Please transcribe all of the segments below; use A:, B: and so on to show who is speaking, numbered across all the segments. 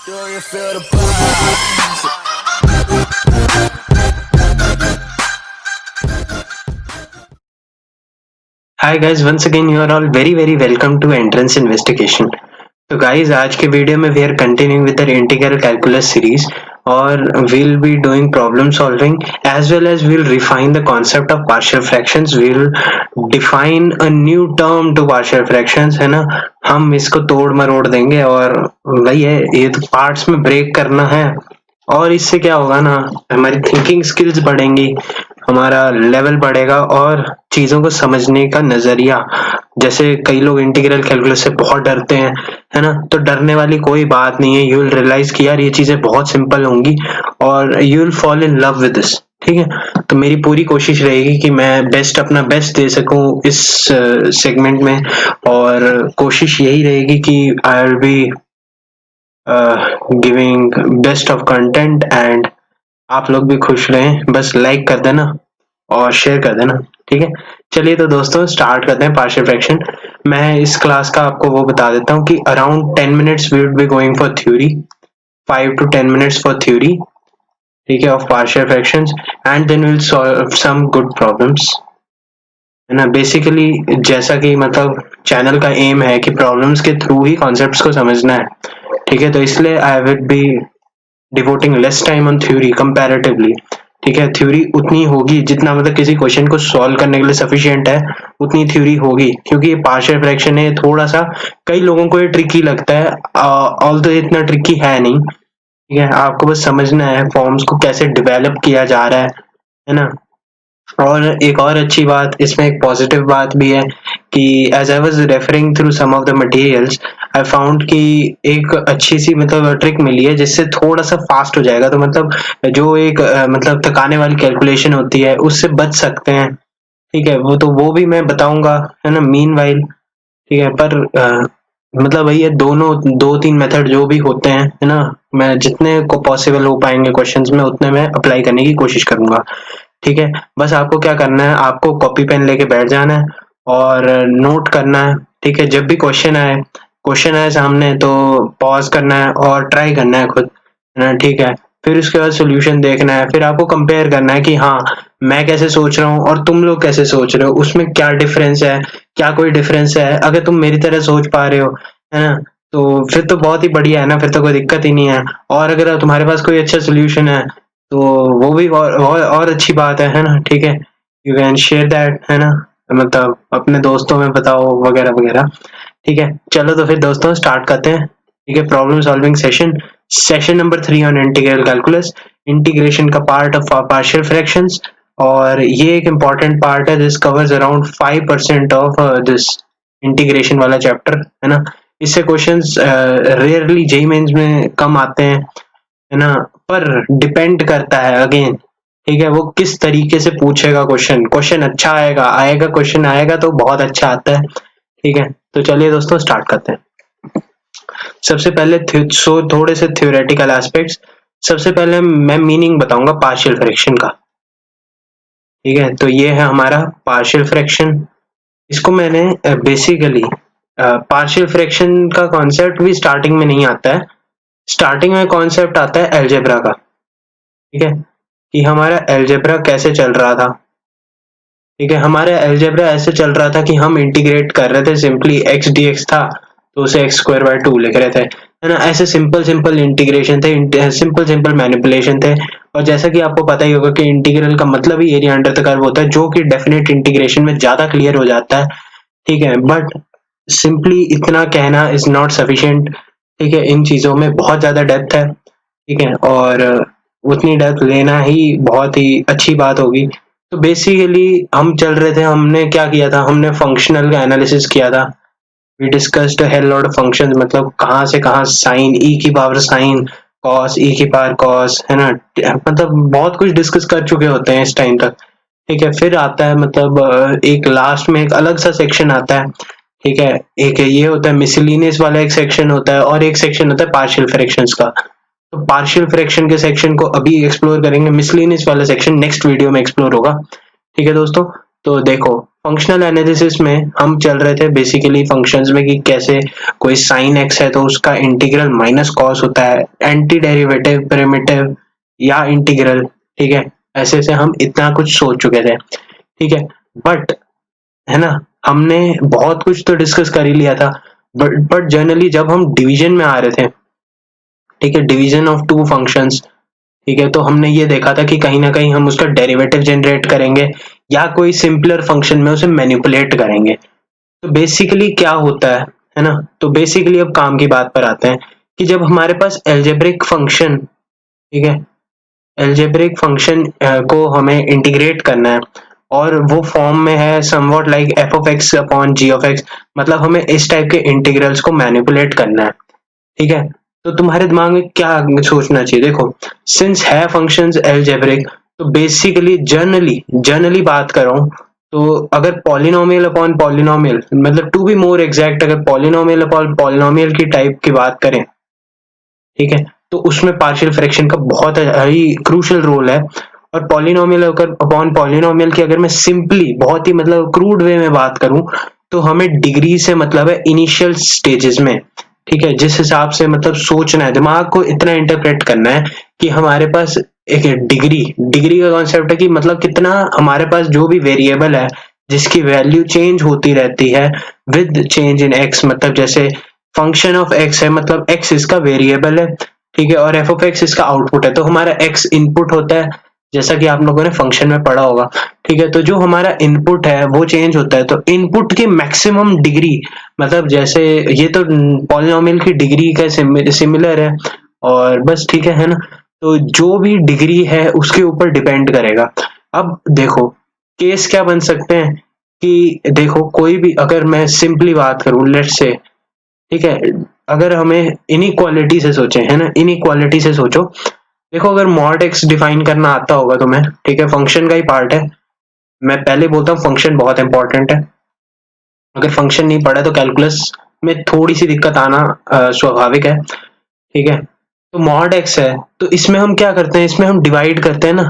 A: Do you feel the vibes?
B: Hi guys, once again you are all very welcome to Entrance Investigation. तो guys आज के video में we are continuing with the integral calculus series और we'll be doing problem solving as well as we'll refine the concept of partial fractions. We'll define a new term to partial fractions, है ना. हम इसको तोड़ मरोड़ देंगे और वही है, ये तो पार्ट्स में ब्रेक करना है और इससे क्या होगा ना, हमारी थिंकिंग स्किल्स बढ़ेंगी, हमारा लेवल बढ़ेगा और चीजों को समझने का नजरिया. जैसे कई लोग इंटीग्रल कैलकुलस से बहुत डरते हैं, है ना, तो डरने वाली कोई बात नहीं है. यू विल रियलाइज कि यार ये चीजें बहुत सिंपल होंगी और you will fall in love with this. ठीक है, तो मेरी पूरी कोशिश रहेगी कि मैं अपना बेस्ट दे सकूं इस सेगमेंट में और कोशिश यही रहेगी कि I will be giving best of content and आप लोग भी खुश रहें. बस लाइक कर देना और शेयर कर देना. ठीक है, चलिए तो दोस्तों स्टार्ट करते हैं पार्शियल फ्रैक्शन. मैं इस क्लास का आपको वो बता देता हूँ कि around 10 minutes we would be going for theory, 5 to 10 minutes for theory, ठीक है, of partial fractions and then will solve some good problems, है ना. बेसिकली जैसा कि मतलब चैनल का एम है कि प्रॉब्लम्स के थ्रू ही कॉन्सेप्ट्स को समझना है. ठीक है, तो इसलिए I will be devoting less time on theory comparatively. ठीक है, थ्योरी उतनी होगी जितना मतलब किसी क्वेश्चन को सॉल्व करने के लिए सफिशिएंट है, उतनी थ्योरी होगी. क्योंकि ये पार्शियल फ्रैक्शन है, थोड़ा सा कई लोगों को ये ट्रिकी लगता है, ऑल्दो इतना ट्रिकी है नहीं. ठीक है, आपको बस समझना है फॉर्म्स को कैसे डेवलप किया जा रहा है ना. और एक और अच्छी बात, इसमें एक पॉजिटिव बात भी है कि as I was referring through some of the materials I found कि एक अच्छी सी मतलब ट्रिक मिली है जिससे थोड़ा सा फास्ट हो जाएगा. तो मतलब जो एक मतलब थकाने वाली कैलकुलेशन होती है उससे बच सकते हैं. ठीक है, वो तो वो भी मैं बताऊंगा, है ना, मीनवाइल. ठीक है, पर मतलब वही है, दोनों 2-3 मेथड जो भी होते हैं, है ना, मैं जितने को पॉसिबल हो पाएंगे क्वेश्चंस में उतने मैं अप्लाई करने की कोशिश करूंगा. ठीक है, बस आपको क्या करना है, आपको कॉपी पेन लेके बैठ जाना है और नोट करना है. ठीक है, जब भी क्वेश्चन आए सामने तो पॉज करना है और ट्राई करना है खुद, है ना. ठीक है, फिर उसके बाद सोल्यूशन देखना है, फिर आपको कंपेयर करना है कि हाँ मैं कैसे सोच रहा हूँ और तुम लोग कैसे सोच रहे हो, उसमें क्या डिफरेंस है, क्या कोई डिफरेंस है. अगर तुम मेरी तरह सोच पा रहे हो, है ना, तो फिर तो बहुत ही बढ़िया है ना, फिर तो कोई दिक्कत ही नहीं है. और अगर तुम्हारे पास कोई अच्छा सोल्यूशन है तो वो भी और अच्छी बात है ना. ठीक है, यू कैन शेयर दैट, है ना, मतलब अपने दोस्तों में बताओ वगैरह वगैरह. ठीक है, चलो तो फिर दोस्तों स्टार्ट करते हैं. ठीक है, problem solving session number 3 on integral calculus, integration का पार्ट ऑफ पार्शियल फ्रैक्शंस. और ये एक इम्पॉर्टेंट पार्ट है, this covers around 5% of this integration वाला चैप्टर, है ना. इससे क्वेश्चंस रेयरली जेईई मेंस में कम आते हैं, है ना, पर डिपेंड करता है अगेन. ठीक है, वो किस तरीके से पूछेगा क्वेश्चन अच्छा आएगा क्वेश्चन आएगा तो बहुत अच्छा आता है. ठीक है, तो चलिए दोस्तों स्टार्ट करते हैं. सबसे पहले थोड़े से थ्योरेटिकल एस्पेक्ट्स. सबसे पहले मैं मीनिंग बताऊंगा पार्शियल फ्रैक्शन का. ठीक है, तो ये है हमारा पार्शियल फ्रैक्शन. इसको मैंने बेसिकली पार्शियल फ्रैक्शन का कॉन्सेप्ट भी स्टार्टिंग में नहीं आता है. स्टार्टिंग में कॉन्सेप्ट आता है अलजेब्रा का. ठीक है, कि हमारा अलजेब्रा कैसे चल रहा था. ठीक है, हमारा अलजेब्रा ऐसे चल रहा था कि हम इंटीग्रेट कर रहे थे, सिंपली x dx था तो उसे x²/2 लिख रहे थे, है ना. ऐसे सिंपल इंटीग्रेशन थे, सिंपल मैनिपुलेशन थे. और जैसा कि आपको पता ही होगा कि इंटीग्रल का मतलब ही एरिया अंडर द कर्व होता है, जो कि डेफिनेट इंटीग्रेशन में ज्यादा क्लियर हो जाता है. ठीक है, बट सिंपली इतना कहना इज नॉट सफिशिएंट. ठीक है, इन चीजों में बहुत ज्यादा डेप्थ है. ठीक है, और उतनी डेप्थ लेना ही बहुत ही अच्छी बात होगी. तो बेसिकली हम चल रहे थे, हमने क्या किया था, हमने फंक्शनल का एनालिसिस किया था. We discussed hell lot of functions, मतलब कहाँ से कहाँ साइन e की पावर साइन, कॉस e की पावर कॉस, है ना. मतलब बहुत कुछ डिस्कस कर चुके होते हैं इस टाइम तक. ठीक है, फिर आता है मतलब एक लास्ट में एक अलग सा सेक्शन आता है. ठीक है, एक ये होता है मिसलिनियस वाला एक सेक्शन होता है और एक सेक्शन होता है पार्शियल फ्रैक्शंस का. तो पार्शियल फ्रैक्शन के सेक्शन को अभी एक्सप्लोर करेंगे, मिसलिनियस वाला सेक्शन नेक्स्ट वीडियो में एक्सप्लोर होगा. ठीक है दोस्तों, तो देखो फंक्शनल एनालिसिस में हम चल रहे थे बेसिकली फंक्शंस में कि कैसे कोई साइन एक्स है तो उसका इंटीग्रल माइनस कॉस होता है, एंटी डेरिवेटिव, प्रिमिटिव या इंटीग्रल, ठीक है। ऐसे से हम इतना कुछ सोच चुके थे, ठीक है। बट है ना, हमने बहुत कुछ तो डिस्कस कर ही लिया था, बट जनरली जब हम डिवीजन में आ रहे थे, ठीक है, डिवीजन ऑफ टू फंक्शंस, ठीक है, तो हमने ये देखा था कि कहीं ना कहीं हम उसका डेरिवेटिव जनरेट करेंगे या कोई सिंपलर फंक्शन में उसे मैनिपुलेट करेंगे। तो बेसिकली क्या होता है ना, तो बेसिकली अब काम की बात पर आते हैं कि जब हमारे पास एल्जेब्रिक फंक्शन, ठीक है, एल्जेब्रिक फंक्शन को हमें इंटीग्रेट करना है और वो फॉर्म में है somewhat like f of x upon g of x, मतलब हमें इस टाइप के इंटीग्रल्स को मैनिपुलेट करना है, ठीक है। तो तुम्हारे दिमाग में क्या सोचना चाहिए, देखो सिंस है फंक्शंस एल्जेब्रिक, तो बेसिकली जनरली बात कर रहा हूं, तो अगर पॉलिनोमियल अपॉन पॉलिनोमियल, मतलब टू बी मोर एग्जैक्ट, अगर पॉलिनोमियल अपॉन पॉलिनोमियल की टाइप की बात करें, ठीक है, तो उसमें पार्शियल फ्रैक्शन का बहुत ही क्रूशियल रोल है। और पॉलिनोमियल अपॉन पॉलिनोमियल की अगर मैं सिंपली बहुत ही मतलब क्रूड वे में बात करूं, तो हमें डिग्री से मतलब है इनिशियल स्टेजेस में, ठीक है, जिस हिसाब से मतलब सोचना है, दिमाग को इतना इंटरप्रेट करना है कि हमारे पास एक डिग्री का कॉन्सेप्ट है कि मतलब कितना हमारे पास जो भी वेरिएबल है जिसकी वैल्यू चेंज होती रहती है विद चेंज इन एक्स, मतलब जैसे फंक्शन ऑफ एक्स है, मतलब एक्स इसका वेरिएबल है, ठीक है, और एफ ऑफ एक्स इसका आउटपुट है, तो हमारा एक्स इनपुट होता है, जैसा कि आप लोगों ने फंक्शन में पढ़ा होगा, ठीक है। तो जो हमारा इनपुट है वो चेंज होता है, तो इनपुट की मैक्सिमम डिग्री, मतलब जैसे ये तो पॉलिनोमियल की डिग्री का सिमिलर है और बस, ठीक है ना। तो जो भी डिग्री है उसके ऊपर डिपेंड करेगा। अब देखो केस क्या बन सकते हैं कि देखो कोई भी, अगर मैं सिंपली बात करूं, लेट्स से, ठीक है, अगर हमें इनइक्वालिटी से सोचे, है ना, इनइक्वालिटी से सोचो, देखो अगर मॉड एक्स डिफाइन करना आता होगा तुम्हें, ठीक है, फंक्शन का ही पार्ट है, मैं पहले बोलता हूँ फंक्शन बहुत इंपॉर्टेंट है, अगर फंक्शन नहीं पढ़ा तो कैलकुलस में थोड़ी सी दिक्कत आना स्वाभाविक है, ठीक है। तो मॉड एक्स है, तो इसमें हम क्या करते हैं, इसमें हम डिवाइड करते हैं ना,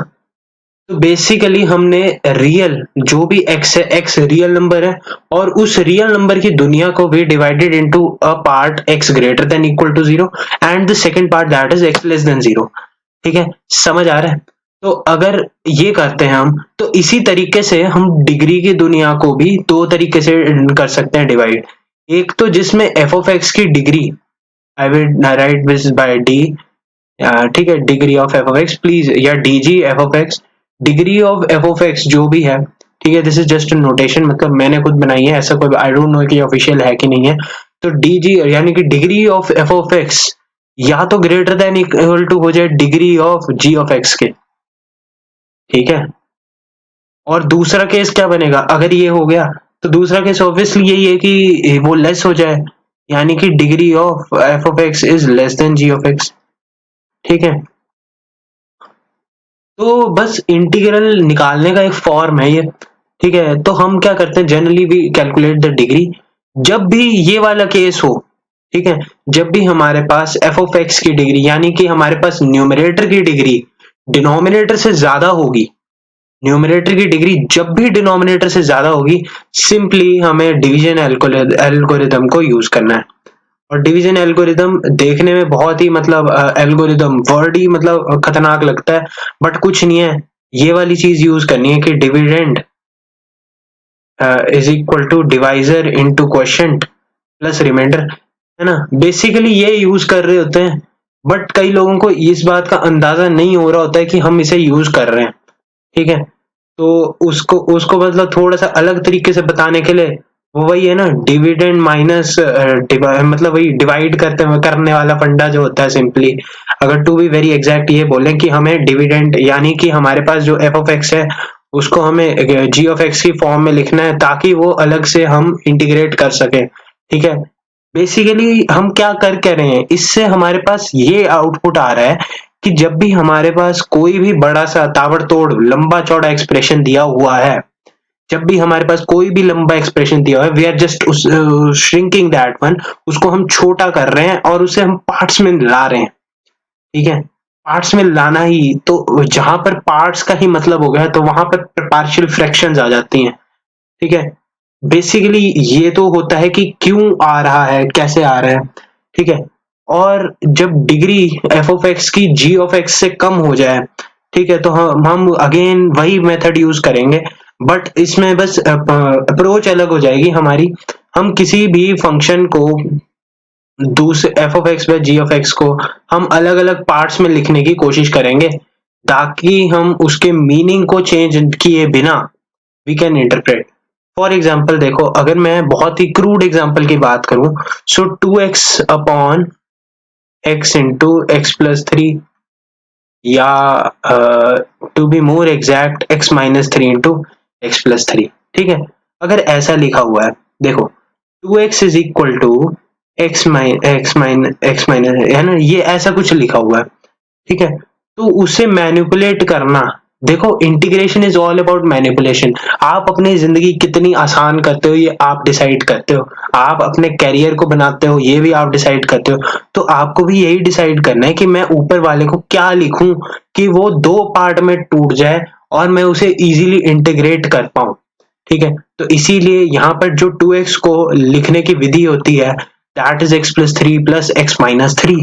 B: तो बेसिकली हमने रियल जो भी एक्स है, एक्स रियल नंबर है, और उस रियल नंबर की दुनिया को भी divided into a part x greater than equal to zero and the second part that is x less than zero, ठीक है, समझ आ रहा है। तो अगर ये करते हैं हम, तो इसी तरीके से हम डिग्री की दुनिया को भी दो तरीके से कर सकते हैं डिवाइड। एक तो जिसमें एफ ऑफ एक्स की degree, I will write this by D, ठीक है, degree of F of X please, या D G F of X, degree of F of X जो भी है, ठीक है, दिस इज जस्ट नोटेशन, मतलब मैंने खुद बनाई है, ऐसा कोई आई डोंट नो कि ऑफिशियल है कि नहीं है। तो डी जी यानी कि degree of F of x या तो ग्रेटर देन इक्वल टू हो जाए degree of g of x के, ठीक है। और दूसरा केस क्या बनेगा, अगर ये हो गया तो दूसरा केस ऑब्वियसली यही है कि वो लेस हो जाए, यानी कि degree of F of x is less than g of x, ठीक है। तो बस इंटीग्रल निकालने का एक फॉर्म है ये, ठीक है। तो हम क्या करते हैं, generally we calculate the degree, जब भी ये वाला केस हो, ठीक है, जब भी हमारे पास एफ ऑफ एक्स की डिग्री यानी कि हमारे पास न्यूमरेटर की डिग्री डिनोमिनेटर से ज्यादा होगी, न्यूमरेटर की डिग्री जब भी डिनोमिनेटर से ज्यादा होगी, सिंपली हमें डिवीजन एल्गोरिथम को यूज करना है। और डिवीजन एल्गोरिदम देखने में बहुत ही मतलब एल्गोरिदम वर्ड ही मतलब खतरनाक लगता है, बट कुछ नहीं है, ये वाली चीज यूज करनी है कि dividend is equal to divisor into quotient plus remainder, है ना, बेसिकली ये यूज कर रहे होते हैं, बट कई लोगों को इस बात का अंदाजा नहीं हो रहा होता है कि हम इसे यूज कर रहे हैं, ठीक है। तो उसको उसको मतलब थोड़ा सा अलग तरीके से बताने के लिए वो वही है ना, डिविडेंड माइनस मतलब वही डिवाइड करने वाला फंडा जो होता है, सिंपली अगर टू बी वेरी एग्जैक्ट ये बोले कि हमें डिविडेंड यानी कि हमारे पास जो एफ ऑफ एक्स है उसको हमें जी ऑफ एक्स की फॉर्म में लिखना है ताकि वो अलग से हम इंटीग्रेट कर सके, ठीक है। बेसिकली हम क्या कर रहे हैं, इससे हमारे पास ये आउटपुट आ रहा है कि जब भी हमारे पास कोई भी बड़ा सा ताबड़तोड़ लंबा चौड़ा एक्सप्रेशन दिया हुआ है, जब भी हमारे पास कोई भी लंबा एक्सप्रेशन दिया हुआ है, we are just shrinking that one, उसको हम छोटा कर रहे हैं और उसे हम पार्ट्स में ला रहे हैं, ठीक है। पार्ट्स में लाना ही तो जहां पर पार्ट्स का ही मतलब हो गया तो वहां पर पार्शियल फ्रैक्शंस आ जाती हैं, ठीक है। बेसिकली ये तो होता है कि क्यों आ रहा है, कैसे आ रहा है, ठीक है। और जब डिग्री एफ ऑफ एक्स की जी ऑफ एक्स से कम हो जाए, ठीक है, तो हम अगेन वही मेथड यूज करेंगे, बट इसमें बस अप्रोच अलग हो जाएगी हमारी। हम किसी भी फंक्शन को दूसरे f of x by g of x को हम अलग अलग पार्ट्स में लिखने की कोशिश करेंगे, ताकि हम उसके मीनिंग को चेंज किए बिना we can interpret. For example देखो, अगर मैं बहुत ही क्रूड एग्जाम्पल की बात करूं, so 2x upon x into X plus three, या to be more exact x minus three into X plus three, ठीक है। अगर ऐसा लिखा हुआ है, देखो 2x is equal to X minus, है ना, ये ऐसा कुछ लिखा हुआ है, ठीक है। तो उसे मैनिपुलेट करना, देखो integration is all about manipulation. आप अपनी जिंदगी कितनी आसान करते हो ये आप डिसाइड करते हो, आप अपने कैरियर को बनाते हो ये भी आप डिसाइड करते हो। तो आपको भी यही डिसाइड करना है कि मैं ऊपर वाले को क्या लिखूं कि वो दो पार्ट में टूट जाए और मैं उसे इजीली इंटीग्रेट कर पाऊं, ठीक है। तो इसीलिए यहाँ पर जो 2x को लिखने की विधि होती है, that is x plus three plus X minus three,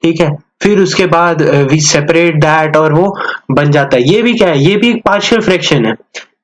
B: ठीक है। फिर उसके बाद वी सेपरेट दैट और वो बन जाता है। ये भी क्या है, ये भी एक पार्शियल फ्रैक्शन है,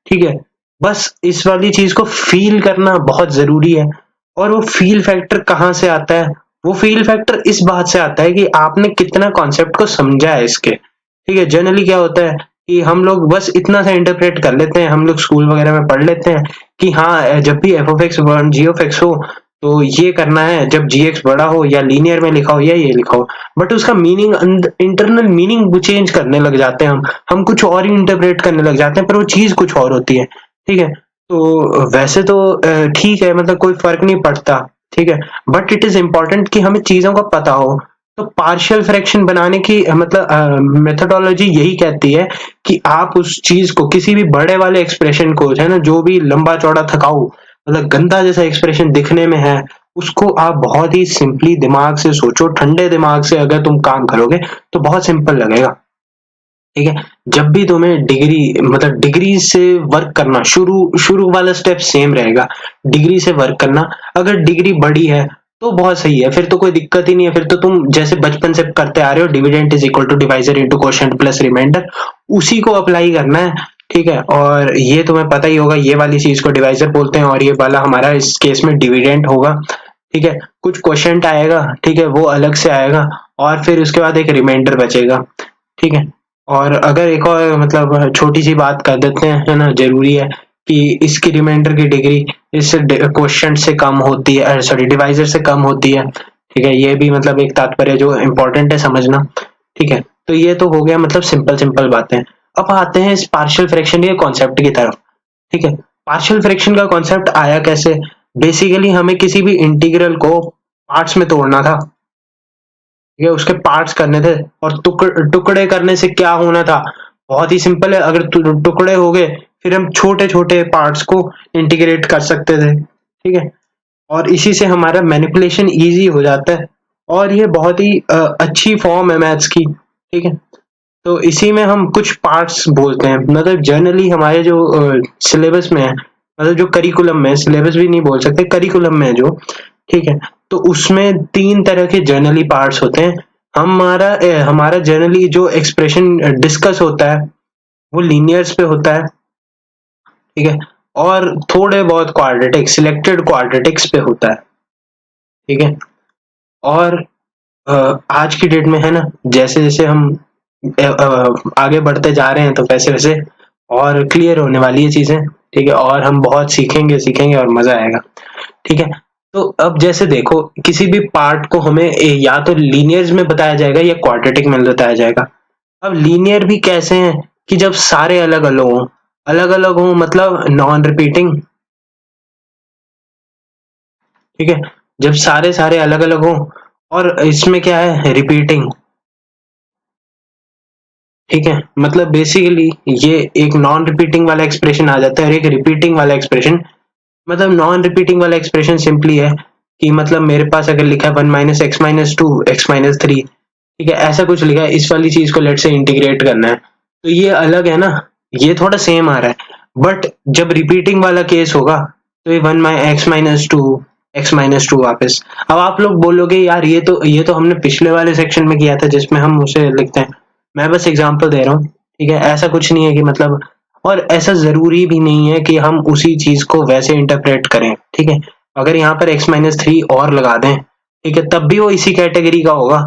B: ठीक है। बस इस वाली चीज को फील करना बहुत जरूरी है। और वो फील फैक्टर कहाँ से आता है, वो फील फैक्टर इस बात से आता है कि आपने कितना कॉन्सेप्ट को समझा है इसके, ठीक है। जनरली क्या होता है कि हम लोग बस इतना सा इंटरप्रेट कर लेते हैं, हम लोग स्कूल वगैरह में पढ़ लेते हैं कि हाँ जब भी f of x g of x हो तो ये करना है, जब जी एक्स बड़ा हो या लीनियर में लिखा हो या ये लिखा हो, बट उसका मीनिंग, इंटरनल मीनिंग चेंज करने लग जाते हैं, हम कुछ और ही इंटरप्रेट करने लग जाते हैं, पर वो चीज कुछ और होती है, ठीक है। तो वैसे तो ठीक है, मतलब कोई फर्क नहीं पड़ता, ठीक है, बट इट इज इम्पोर्टेंट कि हमें चीजों का पता हो। तो पार्शियल फ्रैक्शन बनाने की मतलब मेथोडोलॉजी यही कहती है कि आप उस चीज को, किसी भी बड़े वाले एक्सप्रेशन को, है ना, जो भी लंबा चौड़ा थकाऊ मतलब गंदा जैसा एक्सप्रेशन दिखने में है, उसको आप बहुत ही सिंपली दिमाग से सोचो, ठंडे दिमाग से अगर तुम काम करोगे तो बहुत सिंपल लगेगा, ठीक है। जब भी तुम्हें डिग्री से वर्क करना, शुरू वाला स्टेप सेम रहेगा, डिग्री से वर्क करना। अगर डिग्री बड़ी है तो बहुत सही है, फिर तो कोई दिक्कत ही नहीं है, फिर तो तुम जैसे बचपन से करते आ रहे हो, dividend is equal to divisor into quotient plus remainder, उसी को अप्लाई करना है, ठीक है। और ये तुम्हें पता ही होगा, ये वाली चीज को डिवाइजर बोलते हैं और ये वाला हमारा इस केस में डिविडेंड होगा, ठीक है। कुछ क्वोशिएंट आएगा, ठीक है, वो अलग से आएगा, और फिर उसके बाद एक रिमाइंडर बचेगा, ठीक है। और अगर एक और मतलब छोटी सी बात कर देते हैं, है ना, जरूरी है कि इसकी रिमाइंडर की डिग्री इस क्वोशिएंट से कम होती है, सॉरी डिवाइजर से कम होती है, ठीक है। ये भी मतलब एक तात्पर्य जो इम्पोर्टेंट है समझना, ठीक है। तो ये तो हो गया मतलब सिंपल बातें। अब आते हैं इस पार्शियल फ्रैक्शन के कॉन्सेप्ट की तरफ, ठीक है। पार्शियल फ्रैक्शन का कॉन्सेप्ट आया कैसे, बेसिकली हमें किसी भी इंटीग्रल को पार्ट्स में तोड़ना था, ठीक है, उसके पार्ट्स करने थे, और टुकड़े करने से क्या होना था, बहुत ही सिंपल है, अगर टुकड़े हो गए फिर हम छोटे छोटे पार्ट्स को इंटीग्रेट कर सकते थे, ठीक है। और इसी से हमारा मैनिपुलेशन इजी हो जाता है, और ये बहुत ही अच्छी फॉर्म है मैथ्स की, ठीक है। तो इसी में हम कुछ पार्ट्स बोलते हैं, मतलब जनरली हमारे जो सिलेबस में है, मतलब जो करिकुलम में, सिलेबस भी नहीं बोल सकते, करिकुलम में जो, ठीक है, तो उसमें 3 तरह के जनरली पार्ट्स होते हैं। हमारा जनरली जो एक्सप्रेशन डिस्कस होता है वो लीनियर्स पे होता है, ठीक है, और थोड़े बहुत क्वाड्रेटिक, सिलेक्टेड क्वाड्रेटिक्स पे होता है, ठीक है। और आज की डेट में, है ना, जैसे जैसे हम आगे बढ़ते जा रहे हैं तो वैसे वैसे और क्लियर होने वाली है चीजें, ठीक है, और हम बहुत सीखेंगे और मजा आएगा, ठीक है। तो अब जैसे देखो, किसी भी पार्ट को हमें या तो लीनियर्स में बताया जाएगा या क्वाड्रेटिक में बताया जाएगा। अब लीनियर भी कैसे हैं कि जब सारे अलग अलग हो मतलब नॉन रिपीटिंग, ठीक है, जब सारे सारे अलग अलग हो, और इसमें क्या है, रिपीटिंग, ठीक है। मतलब बेसिकली ये एक नॉन रिपीटिंग वाला एक्सप्रेशन आ जाता है और एक रिपीटिंग वाला एक्सप्रेशन। मतलब नॉन रिपीटिंग वाला एक्सप्रेशन सिंपली है कि मतलब मेरे पास अगर लिखा है 1 minus x minus to X minus three, ठीक है, ऐसा कुछ लिखा है, इस वाली चीज को लेट से इंटीग्रेट करना है, तो ये अलग है ना, ये थोड़ा सेम आ रहा है। बट जब रिपीटिंग वाला केस होगा तो ये x माइनस टू वापस। अब आप लोग बोलोगे यार ये तो हमने पिछले वाले सेक्शन में किया था जिसमें हम उसे लिखते हैं। मैं बस एग्जांपल दे रहा हूँ, ठीक है। ऐसा कुछ नहीं है कि मतलब, और ऐसा जरूरी भी नहीं है कि हम उसी चीज को वैसे इंटरप्रेट करें, ठीक है। अगर यहाँ पर x माइनस थ्री और लगा दें, ठीक है, तब भी वो इसी कैटेगरी का होगा,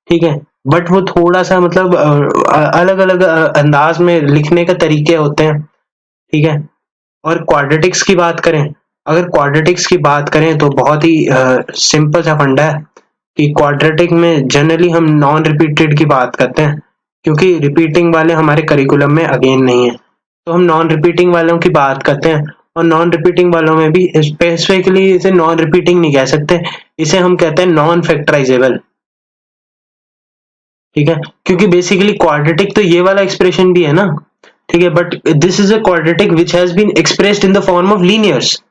B: ठीक है। बट वो थोड़ा सा मतलब अलग अलग अंदाज में लिखने के तरीके होते हैं, ठीक है। और क्वाड्रेटिक्स की बात करें, अगर क्वाड्रेटिक्स की बात करें तो बहुत ही सिंपल सा फंडा है कि क्वाड्रेटिक में जनरली हम नॉन रिपीटेड की बात करते हैं, क्योंकि रिपीटिंग वाले हमारे करिकुलम में अगेन नहीं है, तो हम नॉन रिपीटिंग वालों की बात करते हैं। और नॉन रिपीटिंग वालों में भी स्पेसिफिकली इसे नॉन रिपीटिंग नहीं कह सकते, इसे हम कहते हैं नॉन फैक्टराइजेबल, ठीक है। क्योंकि बेसिकली क्वाड्रेटिक तो ये वाला एक्सप्रेशन भी है ना, ठीक है, but this is a quadratic which has been expressed in the form of linears,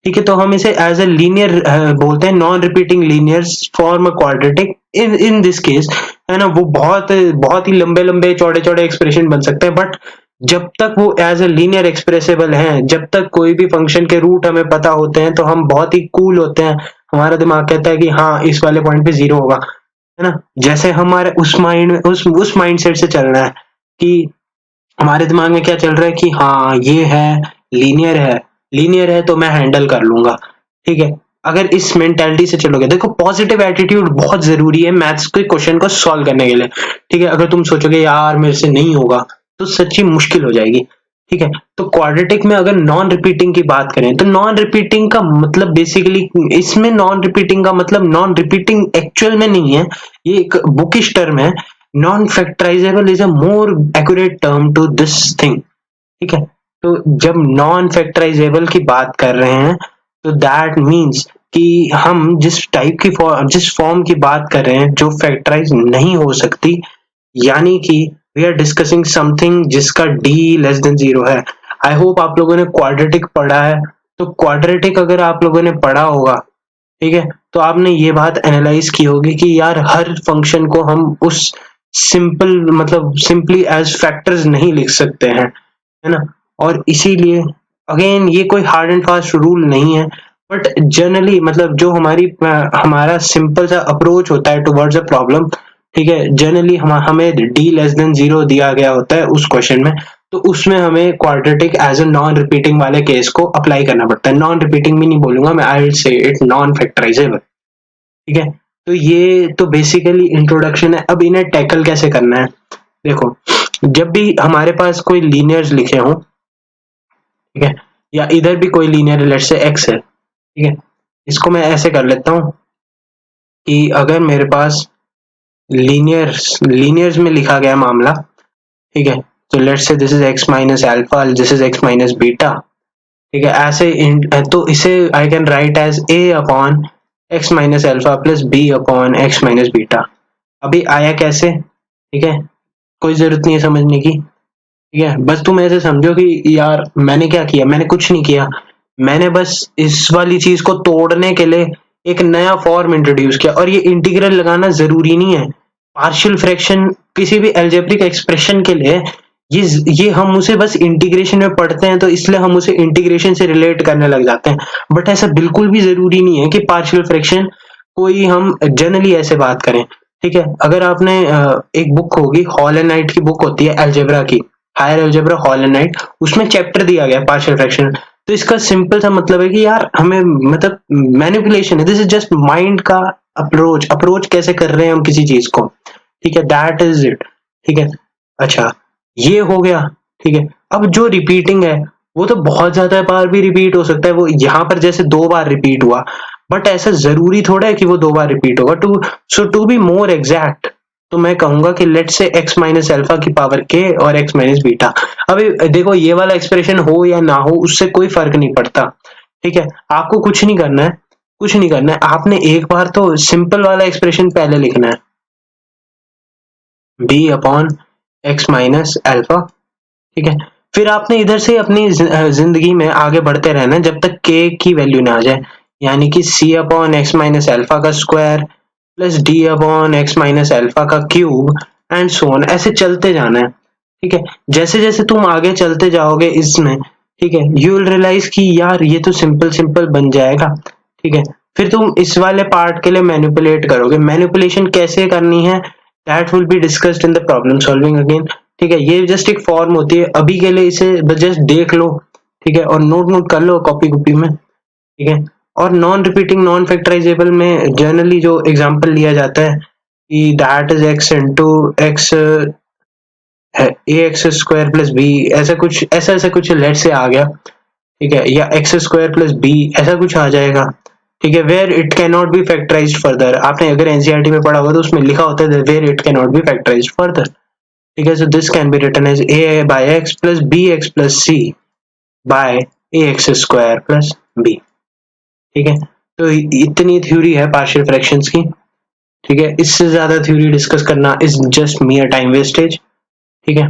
B: ठीक है। तो हम इसे एज ए लीनियर बोलते हैं, non repeating linears form a quadratic in this case, है ना। वो बहुत ही लंबे लंबे चौड़े चौड़े एक्सप्रेशन बन सकते हैं, बट जब तक वो एज ए लीनियर एक्सप्रेसेबल हैं, जब तक कोई भी फंक्शन के रूट हमें पता होते हैं, तो हम बहुत ही कूल होते हैं। हमारा दिमाग कहता है कि हाँ इस वाले पॉइंट पे जीरो होगा, है ना। जैसे हमारे उस माइंड सेट से चलना है कि हमारे दिमाग में क्या चल रहा है कि हाँ ये है, लीनियर है, लीनियर है तो मैं हैंडल कर लूंगा, ठीक है। अगर इस मेंटालिटी से चलोगे, देखो पॉजिटिव एटीट्यूड बहुत जरूरी है मैथ्स के क्वेश्चन को सॉल्व करने के लिए, ठीक है। अगर तुम सोचोगे यार मेरे से नहीं होगा, तो सच्ची मुश्किल हो जाएगी, ठीक है। तो क्वाड्रेटिक में अगर नॉन रिपीटिंग की बात करें, तो नॉन रिपीटिंग का मतलब बेसिकली, इसमें नॉन रिपीटिंग का मतलब नॉन रिपीटिंग एक्चुअल में नहीं है, ये एक बुकिश टर्म है। Non factorizable is a more accurate term to this thing, ठीक है। तो जब नॉन फैक्टराइजेबल की बात कर रहे हैं, तो दैट मीन्स कि हम जिस फॉर्म की बात कर रहे हैं जो फैक्टराइज नहीं हो सकती, यानी कि वी आर डिस्कसिंग समथिंग जिसका d लेस देन जीरो है। आई होप आप लोगों ने क्वाड्रेटिक पढ़ा है। तो क्वाड्रेटिक अगर आप लोगों ने पढ़ा होगा, ठीक है, तो आपने ये बात एनालाइज की होगी कि यार हर फंक्शन को हम उस सिंपली एज फैक्टर्स नहीं लिख सकते हैं, है ना। और इसीलिए अगेन ये कोई हार्ड एंड फास्ट रूल नहीं है, बट जनरली मतलब जो हमारा सिंपल सा अप्रोच होता है टुवर्ड्स अ प्रॉब्लम, ठीक है, जनरली हमें डी लेस देन जीरो दिया गया होता है उस क्वेश्चन में, तो उसमें हमें quadratic as a non repeating वाले केस को अप्लाई करना पड़ता है। नॉन रिपीटिंग भी नहीं बोलूंगा मैं, I will say it non factorizable, ठीक है। तो ये तो बेसिकली इंट्रोडक्शन है। अब इन्हें टैकल कैसे करना है, देखो, जब भी हमारे पास कोई लीनियर्स लिखे हों, ठीक है, या इधर भी कोई लीनियर लेट्स से x है, ठीक है, इसको मैं ऐसे कर लेता हूं कि अगर मेरे पास लीनियर्स में लिखा गया मामला, ठीक है, तो let's say this is x minus alpha, this is x minus beta, ठीक है। तो इसे I can write as a upon x minus alpha plus b upon x minus beta. अभी आया कैसे, ठीक है, कोई जरूरत नहीं है समझने की, ठीक है। बस तुम ऐसे समझो कि यार मैंने क्या किया, मैंने कुछ नहीं किया, मैंने बस इस वाली चीज को तोड़ने के लिए एक नया फॉर्म इंट्रोड्यूस किया। और ये इंटीग्रल लगाना जरूरी नहीं है, पार्शियल फ्रैक्शन किसी भी एल्जेब्रिक एक्सप्रेशन के लिए ये हम उसे बस इंटीग्रेशन में पढ़ते हैं, तो इसलिए हम उसे इंटीग्रेशन से रिलेट करने लग जाते हैं। बट ऐसा बिल्कुल भी जरूरी नहीं है कि पार्शियल फ्रैक्शन कोई हम जनरली ऐसे बात करें, ठीक है। अगर आपने एक बुक होगी, हॉल एंड नाइट की बुक होती है अलजेब्रा की, higher algebra Hall and Knight, उसमें चैप्टर दिया गया पार्शियल फ्रैक्शन। तो इसका सिंपल सा मतलब है कि यार हमें मतलब मैनिपुलेशन है, दिस इज जस्ट माइंड का अप्रोच कैसे कर रहे हैं हम किसी चीज को, ठीक है, दैट इज इट, ठीक है। अच्छा, ये हो गया, ठीक है। अब जो रिपीटिंग है वो तो बहुत ज्यादा बार भी रिपीट हो सकता है, वो यहाँ पर जैसे 2 बार रिपीट हुआ, बट ऐसा जरूरी थोड़ा है कि वो 2 बार रिपीट होगा। टू बी मोर एग्जैक्ट, तो मैं कहूंगा कि लेट से x माइनस अल्फा की पावर k और x माइनस बीटा। अभी देखो ये वाला एक्सप्रेशन हो या ना हो उससे कोई फर्क नहीं पड़ता, ठीक है। आपको कुछ नहीं करना है, कुछ नहीं करना है, आपने एक बार तो सिंपल वाला एक्सप्रेशन पहले लिखना है, b upon x minus alpha, ठीक है। फिर आपने इधर से अपनी जिंदगी में आगे बढ़ते रहना है जब तक k की वैल्यू ना आ जाए, यानी कि c upon X minus alpha का square plus D upon X minus alpha का क्यूब एंड सो ऑन, ऐसे चलते जाना है, ठीक है। जैसे जैसे तुम आगे चलते जाओगे इसमें, ठीक है, यू विल रियलाइज कि यार ये तो सिंपल बन जाएगा। ठीक है, फिर तुम इस वाले पार्ट के लिए मैनिपुलेट करोगे। मैनिपुलेशन कैसे करनी है that will be discussed in the problem solving again. ठीक है, ये जस्ट एक फॉर्म होती है, अभी के लिए इसे जस्ट देख लो। ठीक है, और नोट कर लो कॉपी में। ठीक है, और नॉन रिपीटिंग नॉन फैक्टराइजेबल में जनरली जो एग्जांपल लिया जाता है कि that is x into x है ए एक्स स्क्वायर प्लस बी, ऐसा कुछ लेट से आ गया। ठीक है, या एक्स स्क्वायर प्लस बी ऐसा कुछ आ जाएगा। ठीक है, where it can not be factorized further. आपने अगर एनसीईआरटी में पढ़ा होगा तो उसमें लिखा होता है where it can not be factorized further. ठीक है, so this can be written as a by x plus B x plus c by a x square plus b. ठीक है, तो इतनी थ्योरी है पार्शियल फ्रैक्शंस की। ठीक है, इससे ज्यादा थ्योरी डिस्कस करना इज जस्ट मियर टाइम वेस्टेज। ठीक है,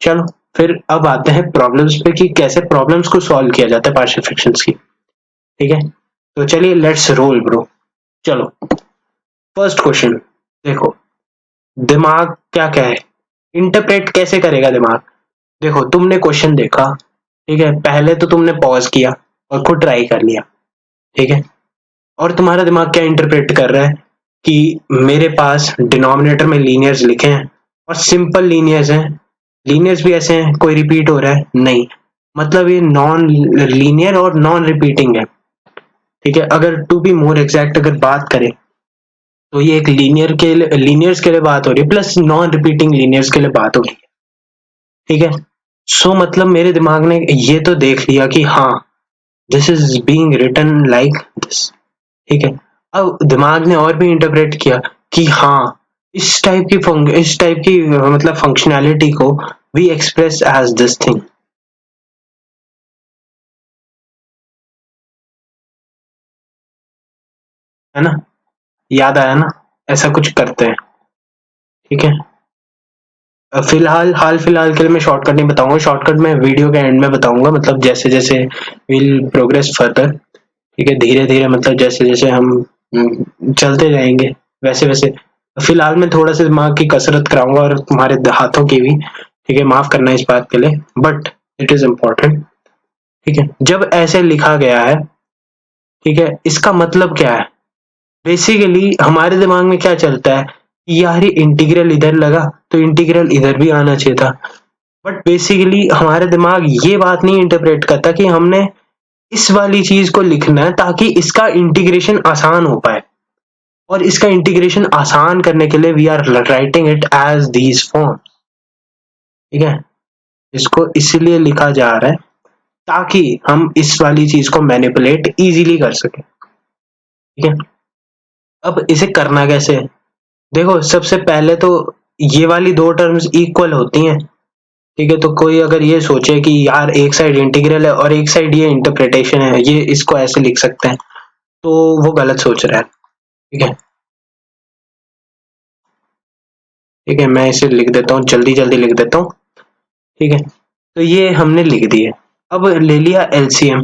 B: चलो फिर अब आते हैं प्रॉब्लम्स पे कि कैसे प्रॉब्लम्स को सॉल्व किया जाता है पार्शियल फ्रैक्शंस की। ठीक है, तो चलिए लेट्स रोल ब्रो। चलो फर्स्ट क्वेश्चन देखो, दिमाग क्या है, इंटरप्रेट कैसे करेगा दिमाग। देखो तुमने क्वेश्चन देखा, ठीक है, पहले तो तुमने पॉज किया और खुद ट्राई कर लिया। ठीक है, और तुम्हारा दिमाग क्या इंटरप्रेट कर रहा है कि मेरे पास डिनोमिनेटर में लीनियर्स लिखे हैं और सिंपल लीनियर्स हैं। लीनियर्स भी ऐसे हैं, कोई रिपीट हो रहा है नहीं, मतलब ये नॉन लीनियर और नॉन रिपीटिंग है। ठीक है, अगर टू बी मोर एग्जैक्ट अगर बात करें तो ये एक लीनियर्स के लिए बात हो रही है, प्लस नॉन रिपीटिंग लीनियर्स के लिए बात हो रही है। ठीक है, सो मतलब मेरे दिमाग ने ये तो देख लिया कि हाँ this is being written like this. ठीक है, अब दिमाग ने और भी इंटरप्रेट किया कि हाँ इस टाइप की मतलब फंक्शनैलिटी को we express as this thing. है ना, याद आया ना, ऐसा कुछ करते हैं। ठीक है, हाल फिलहाल के लिए मैं शॉर्टकट नहीं बताऊंगा, शॉर्टकट मैं वीडियो के एंड में बताऊंगा, मतलब जैसे जैसे विल प्रोग्रेस फर्दर। ठीक है, धीरे धीरे मतलब जैसे जैसे हम चलते जाएंगे वैसे वैसे। फिलहाल मैं थोड़ा सा दिमाग की कसरत कराऊंगा और तुम्हारे हाथों की भी। ठीक है, माफ करना इस बात के लिए, बट इट इज इम्पोर्टेंट। ठीक है, जब ऐसे लिखा गया है, ठीक है, इसका मतलब क्या है। बेसिकली हमारे दिमाग में क्या चलता है कि यार ये इंटीग्रल इधर लगा तो इंटीग्रल इधर भी आना चाहिए था। बट बेसिकली हमारा दिमाग ये बात नहीं इंटरप्रेट करता कि हमने इस वाली चीज को लिखना है ताकि इसका इंटीग्रेशन आसान हो पाए, और इसका इंटीग्रेशन आसान करने के लिए we are writing it as these form. ठीक है, इसको इसलिए लिखा जा रहा है ताकि हम इस वाली चीज को मैनिपुलेट इजीली कर सके। ठीक है, अब इसे करना कैसे है? देखो सबसे पहले तो ये वाली दो टर्म्स इक्वल होती हैं। ठीक है, तो कोई अगर ये सोचे कि यार एक साइड इंटीग्रल है और एक साइड ये इंटरप्रिटेशन है, ये इसको ऐसे लिख सकते हैं, तो वो गलत सोच रहा है। ठीक है, ठीक है, मैं इसे लिख देता हूँ, जल्दी जल्दी लिख देता हूँ। ठीक है, तो ये हमने लिख दिए। अब ले लिया एलसीएम।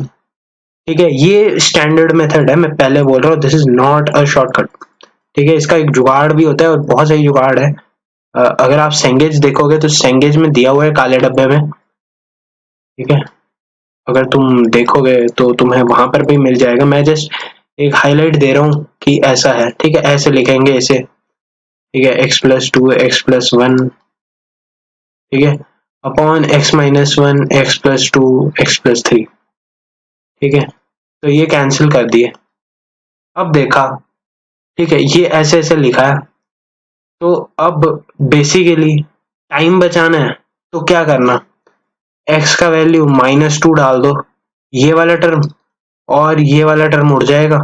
B: ठीक है, ये स्टैंडर्ड मेथड है, मैं पहले बोल रहा हूँ this is not a shortcut. ठीक है, इसका एक जुगाड़ भी होता है और बहुत सही जुगाड़ है। अगर आप सेंगेज देखोगे तो सेंगेज में दिया हुआ है काले डब्बे में। ठीक है, अगर तुम देखोगे तो तुम्हें वहां पर भी मिल जाएगा, मैं जस्ट एक हाईलाइट दे रहा हूँ कि ऐसा है। ठीक है, ऐसे लिखेंगे इसे। ठीक है, x plus two x plus one, ठीक है, upon x minus one x plus to x plus three. ठीक है, तो ये कैंसिल कर दिए। अब देखा, ठीक है, ये ऐसे ऐसे लिखा है, तो अब बेसिकली टाइम बचाना है तो क्या करना, x का वैल्यू -2 डाल दो, ये वाला टर्म और ये वाला टर्म उड़ जाएगा,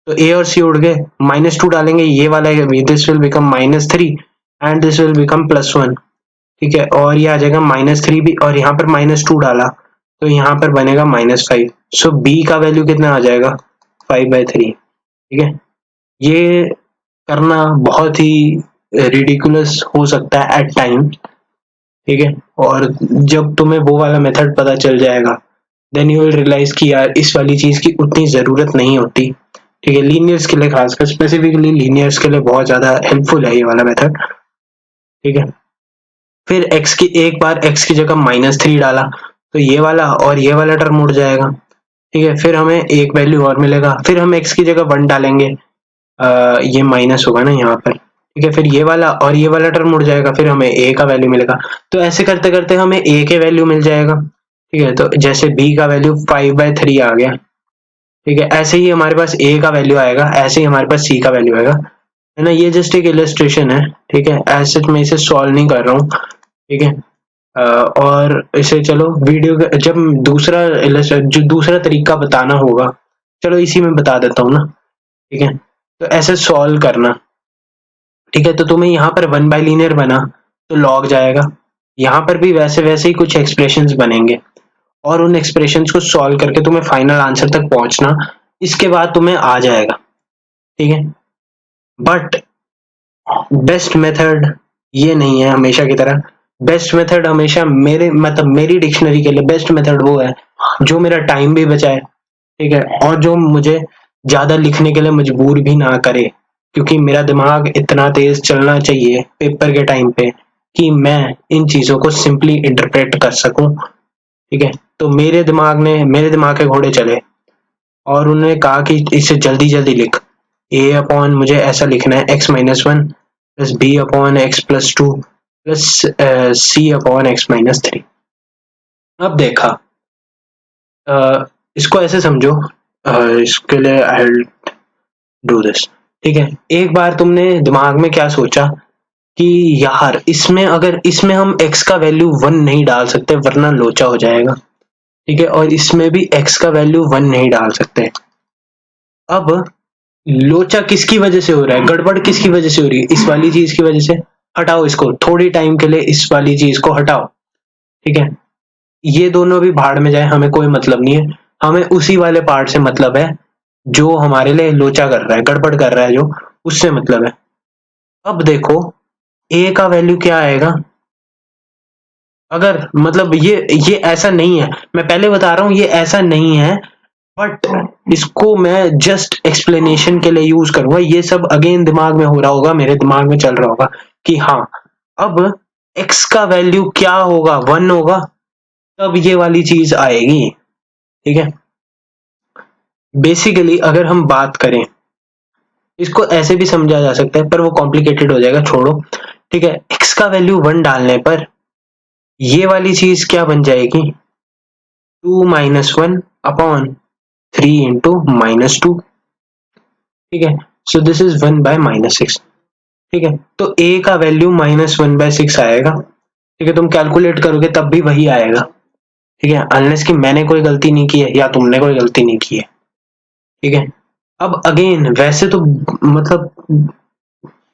B: तो a और c उड़ गए, -2 डालेंगे, ये वाला this will become -3 and this will become +1। ठीक है, और ये आ जाएगा -3 भी, और यहाँ पर -2 डाला तो यहाँ पर बनेगा -5। सो b का वैल्यू कितना आ जाएगा 5/3। ठीक है, ये करना बहुत ही रिडिकुलस हो सकता है एट टाइम। ठीक है, और जब तुम्हें वो वाला मेथड पता चल जाएगा देन यू विल रियलाइज कि यार इस वाली चीज की उतनी जरूरत नहीं होती। ठीक है, लीनियर्स के लिए, खासकर स्पेसिफिकली लीनियर्स के लिए बहुत ज्यादा हेल्पफुल है ये वाला मेथड। ठीक है, फिर एक बार x की जगह -3 डाला तो ये वाला और ये वाला टर्म उड़ जाएगा, ठीक है। फिर हमें एक वैल्यू और मिलेगा, फिर हम x की जगह 1 डालेंगे, ये माइनस होगा ना यहाँ पर, ठीक है। फिर ये वाला और ये वाला टर्म उड़ जाएगा, फिर हमें a का वैल्यू मिलेगा। तो ऐसे करते करते हमें a के वैल्यू मिल जाएगा, ठीक है। तो जैसे b का वैल्यू 5/3 आ गया, ठीक है। ऐसे ही हमारे पास a का वैल्यू आएगा, ऐसे ही हमारे पास c का वैल्यू आएगा, है ना। ये जस्ट एक इलस्ट्रेशन है, ठीक है। ऐसे मैं इसे सॉल्व नहीं कर रहा हूँ, ठीक है। और इसे चलो वीडियो जब जो दूसरा तरीका बताना होगा, चलो इसी में बता देता हूँ ना, ठीक है। तो ऐसे सॉल्व करना, ठीक है। तो तुम्हें यहाँ पर 1 बाई लीनियर बना तो लॉग जाएगा, यहाँ पर भी वैसे वैसे ही कुछ एक्सप्रेशंस बनेंगे, और उन एक्सप्रेशंस को सॉल्व करके तुम्हें फाइनल आंसर तक पहुंचना, इसके बाद तुम्हें आ जाएगा, ठीक है। बट बेस्ट मेथड ये नहीं है हमेशा की तरह। बेस्ट मेथड हमेशा मेरी डिक्शनरी के लिए बेस्ट मेथड वो है जो मेरा टाइम भी बचाए, ठीक है, और जो मुझे ज्यादा लिखने के लिए मजबूर भी ना करे, क्योंकि मेरा दिमाग इतना तेज चलना चाहिए पेपर के टाइम पे कि मैं इन चीजों को सिंपली इंटरप्रेट कर सकूं, ठीक है। तो मेरे दिमाग के घोड़े चले और उन्होंने कहा कि इसे जल्दी जल्दी लिख, a अपॉन मुझे ऐसा लिखना है x-1 plus b upon x+2 plus c upon x-3। अब देखा, इसको ऐसे समझो, इसके लिए आई विल डू दिस, ठीक है। एक बार तुमने दिमाग में क्या सोचा कि यार इसमें हम x का वैल्यू 1 नहीं डाल सकते वरना लोचा हो जाएगा, ठीक है। और इसमें भी x का वैल्यू 1 नहीं डाल सकते। अब लोचा किसकी वजह से हो रहा है, गड़बड़ किसकी वजह से हो रही है, इस वाली चीज की वजह से। हटाओ इसको थोड़ी टाइम के लिए, इस वाली चीज को हटाओ, ठीक है। ये दोनों भी भाड़ में जाए, हमें कोई मतलब नहीं है, हमें उसी वाले पार्ट से मतलब है जो हमारे लिए लोचा कर रहा है, गड़बड़ कर रहा है, जो उससे मतलब है। अब देखो a का वैल्यू क्या आएगा, अगर मतलब ये ऐसा नहीं है, मैं पहले बता रहा हूं ये ऐसा नहीं है, बट इसको मैं जस्ट एक्सप्लेनेशन के लिए यूज करूंगा। ये सब अगेन दिमाग में हो रहा होगा, मेरे दिमाग में चल रहा होगा कि हाँ अब x का वैल्यू क्या होगा, 1 होगा, तब ये वाली चीज आएगी, ठीक है। बेसिकली अगर हम बात करें, इसको ऐसे भी समझा जा सकता है पर वो कॉम्प्लिकेटेड हो जाएगा, छोड़ो, ठीक है। x का वैल्यू 1 डालने पर ये वाली चीज क्या बन जाएगी, 2 - 1 अपॉन 3 इंटू -2, ठीक है। सो दिस इज 1/-6, ठीक है। तो a का वैल्यू -1/6 आएगा, ठीक है। तुम कैलकुलेट करोगे तब भी वही आएगा, ठीक है, अनलेस कि मैंने कोई गलती नहीं की है या तुमने कोई गलती नहीं की है, ठीक है। अब अगेन वैसे तो मतलब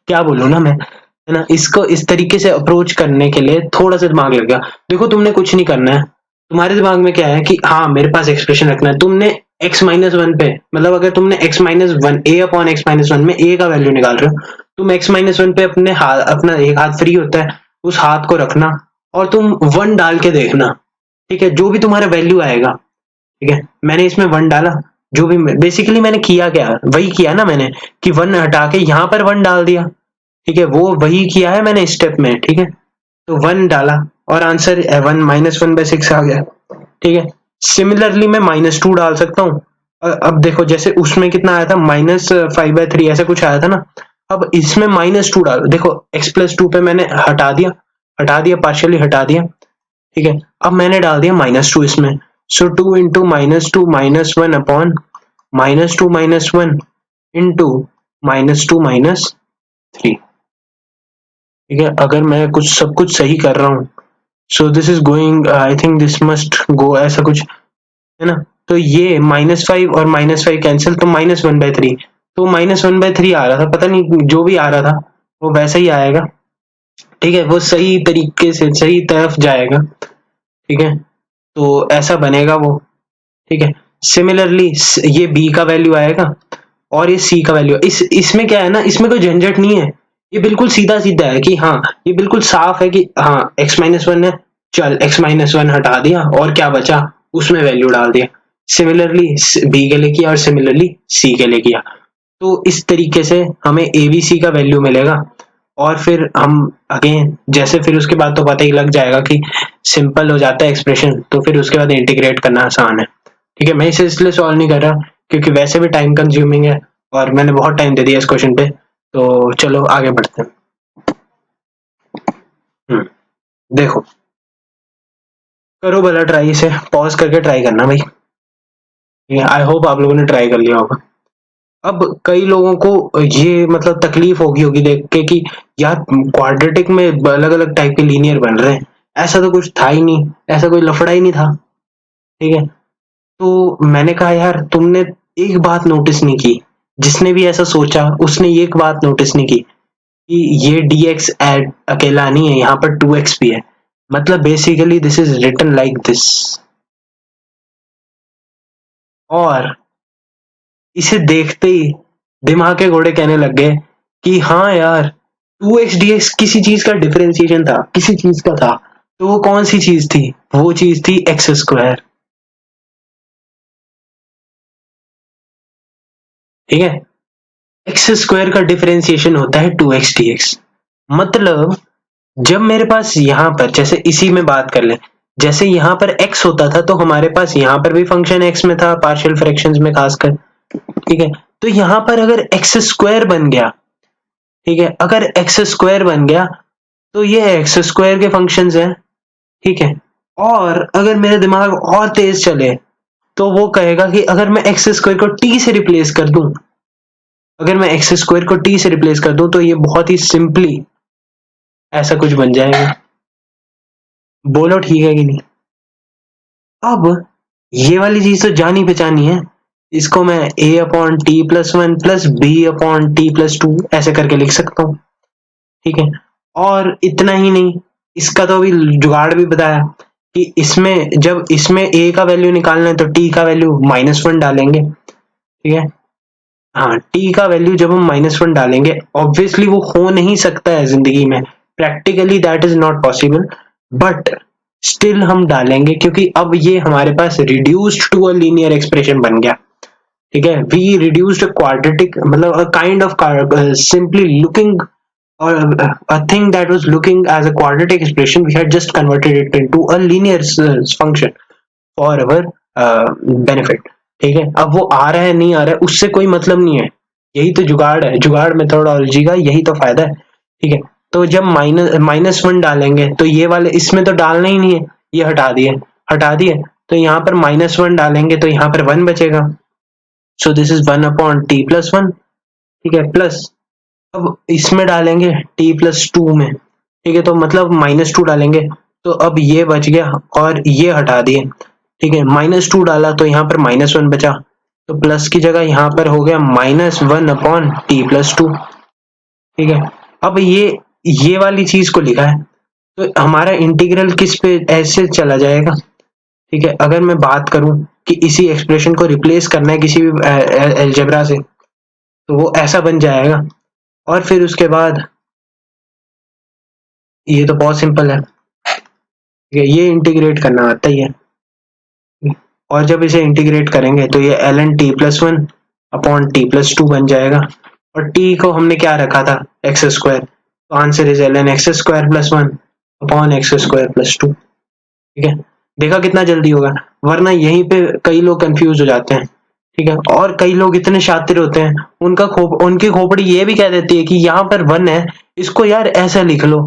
B: क्या बोलूं ना मैं, है ना, इसको इस तरीके से अप्रोच करने के लिए थोड़ा सा दिमाग लग गया। देखो तुमने कुछ नहीं करना है, तुम्हारे दिमाग में क्या है कि हाँ मेरे पास एक्सप्रेशन रखना है, तुमने x-1 पे, मतलब अगर तुमने x-1 a अपॉन x-1 में a का वैल्यू निकाल रहे हो, तुम x-1 पे अपना एक हाथ फ्री होता है, उस हाथ को रखना और तुम 1 डाल के देखना, ठीक है। जो भी तुम्हारा वैल्यू आएगा, ठीक है, मैंने इसमें 1 डाला, जो भी बेसिकली मैंने किया क्या, वही किया ना मैंने कि 1 हटा के यहाँ पर 1 डाल दिया, ठीक है, वो वही किया है मैंने स्टेप में, ठीक है। तो 1 डाला और आंसर 1 -1/6 आ गया, ठीक है। सिमिलरली मैं -2 डाल सकता हूँ। अब देखो जैसे उसमें कितना आया था, -5/3 ऐसा कुछ आया था ना। अब इसमें -2 डाल, देखो x+2 पे मैंने हटा दिया पार्शियली हटा दिया, ठीक है। अब मैंने डाल दिया -2 इसमें, सो 2 इंटू -2 -1 अपॉन -2 -1 इंटू -2 -3, ठीक है। अगर मैं सब कुछ सही कर रहा हूँ, so this is going, I think this must go, ऐसा कुछ है ना। तो ये -5 और -5 कैंसिल, तो -1/3, तो -1/3 आ रहा था, पता नहीं जो भी आ रहा था वो वैसा ही आएगा, ठीक है। वो सही तरीके से सही तरफ जाएगा, ठीक है। तो ऐसा बनेगा वो, ठीक है। सिमिलरली ये b का वैल्यू आएगा और ये c का वैल्यू, इसमें क्या है ना, इसमें कोई झंझट नहीं है, ये बिल्कुल सीधा सीधा है कि हाँ ये बिल्कुल साफ है कि हाँ x-1 है, चल x-1 हटा दिया और क्या बचा उसमें वैल्यू डाल दिया। सिमिलरली b के लिए किया और सिमिलरली c के लिए किया। तो इस तरीके से हमें abc का वैल्यू मिलेगा और फिर हम अगेन जैसे फिर उसके बाद तो पता ही लग जाएगा कि सिंपल हो जाता है एक्सप्रेशन, तो फिर उसके बाद इंटीग्रेट करना आसान है। ठीक है, मैं इसे इसलिए सॉल्व नहीं कर रहा क्योंकि वैसे भी टाइम कंज्यूमिंग है और मैंने बहुत टाइम दे दिया इस क्वेश्चन पे। तो चलो आगे बढ़ते हैं। देखो, करो भला ट्राई, इसे पॉज करके ट्राई करना भाई। आई होप आप लोगों ने ट्राई कर लिया होगा। अब कई लोगों को ये मतलब तकलीफ होगी देख के कि यार क्वाड्रेटिक में अलग अलग टाइप के लीनियर बन रहे हैं, ऐसा तो कुछ था ही नहीं, ऐसा कोई लफड़ा ही नहीं था। ठीक है, तो मैंने कहा यार तुमने एक बात नोटिस नहीं की, जिसने भी ऐसा सोचा उसने ये एक बात नोटिस नहीं की कि ये dx अकेला नहीं है, यहाँ पर 2x भी है। मतलब basically this is written like this. और इसे देखते ही दिमाग के घोड़े कहने लग गए कि हाँ यार 2x dx किसी चीज का डिफरेंशिएशन था, किसी चीज का था। तो वो कौन सी चीज थी? वो चीज थी एक्स स्क्वायर। ठीक है, एक्स स्क्वायर का डिफरेंशिएशन होता है 2x dx। मतलब जब मेरे पास यहाँ पर जैसे इसी में बात कर ले, जैसे यहाँ पर x होता था तो हमारे पास यहाँ पर भी फंक्शन x में था, पार्शियल फ्रैक्शंस में खासकर। ठीक है, तो यहाँ पर अगर एक्स स्क्वायर बन गया, ठीक है, अगर एक्स स्क्वायर बन गया तो ये एक्स स्क्वायर के फंक्शंस हैं। ठीक है, और अगर मेरा दिमाग और तेज चले तो वो कहेगा कि अगर मैं एक्स स्क्वायर को टी से रिप्लेस कर दूं, अगर मैं एक्स स्क्वायर को टी से रिप्लेस कर दूं तो ये बहुत ही सिंपली ऐसा कुछ बन जाएगा। बोलो ठीक है कि नहीं? अब ये वाली चीज तो जानी पहचानी है, इसको मैं a upon t plus one plus b upon t plus two ऐसे करके लिख सकता हूँ। ठीक है, और इतना ही नहीं, इसका तो अभी जुगाड़ भी बताया कि इसमें जब इसमें a का वैल्यू निकालना है तो t का वैल्यू -1 डालेंगे। ठीक है, हाँ, t का वैल्यू जब हम -1 डालेंगे, ऑब्वियसली वो हो नहीं सकता है जिंदगी में, practically that is not possible, but still हम डालेंगे क्योंकि अब ये हमारे पास reduced to a linear expression बन गया। ठीक है, वी रिड्यूस्ड क्वाड्रेटिक मतलब a kind of simply looking or a thing that was looking as a quadratic expression, we had just converted it into a linear function for our benefit। ठीक है, अब वो आ रहा है नहीं आ रहा है उससे कोई मतलब नहीं है, यही तो जुगाड़ है, जुगाड़ मेथोडोलॉजी का यही तो फायदा है। ठीक है, तो जब -1 डालेंगे तो ये वाले इसमें तो डालना ही नहीं है, ये हटा दिए तो यहाँ पर -1 डालेंगे तो यहाँ पर 1 बचेगा। So this is 1 upon t plus one. ठीक है, प्लस अब इसमें डालेंगे t प्लस टू में। ठीक है, तो मतलब -2 डालेंगे तो अब ये बच गया और ये हटा दिए। ठीक है, -2 डाला तो यहाँ पर -1 बचा, तो प्लस की जगह यहाँ पर हो गया -1 अपॉन टी प्लस टू। ठीक है, अब ये वाली चीज को लिखा है तो हमारा इंटीग्रल किस पे ऐसे चला जाएगा। ठीक है, अगर मैं बात करूं कि इसी एक्सप्रेशन को रिप्लेस करना है किसी भी अलजेब्रा से तो वो ऐसा बन जाएगा। और फिर उसके बाद ये तो बहुत सिंपल है, ठीक है, ये इंटीग्रेट करना आता ही है। और जब इसे इंटीग्रेट करेंगे तो ये ln t plus one upon t plus to बन जाएगा, और t को हमने क्या रखा था एक्स स्क्वायर, तो answer is ln x square plus one upon X square plus two. ठीक है, देखा कितना जल्दी होगा, वरना यहीं पे कई लोग कंफ्यूज हो जाते हैं। ठीक है, और कई लोग इतने शातिर होते हैं उनकी खोपड़ी ये भी कह देती है कि यहाँ पर 1 है, इसको यार ऐसा लिख लो।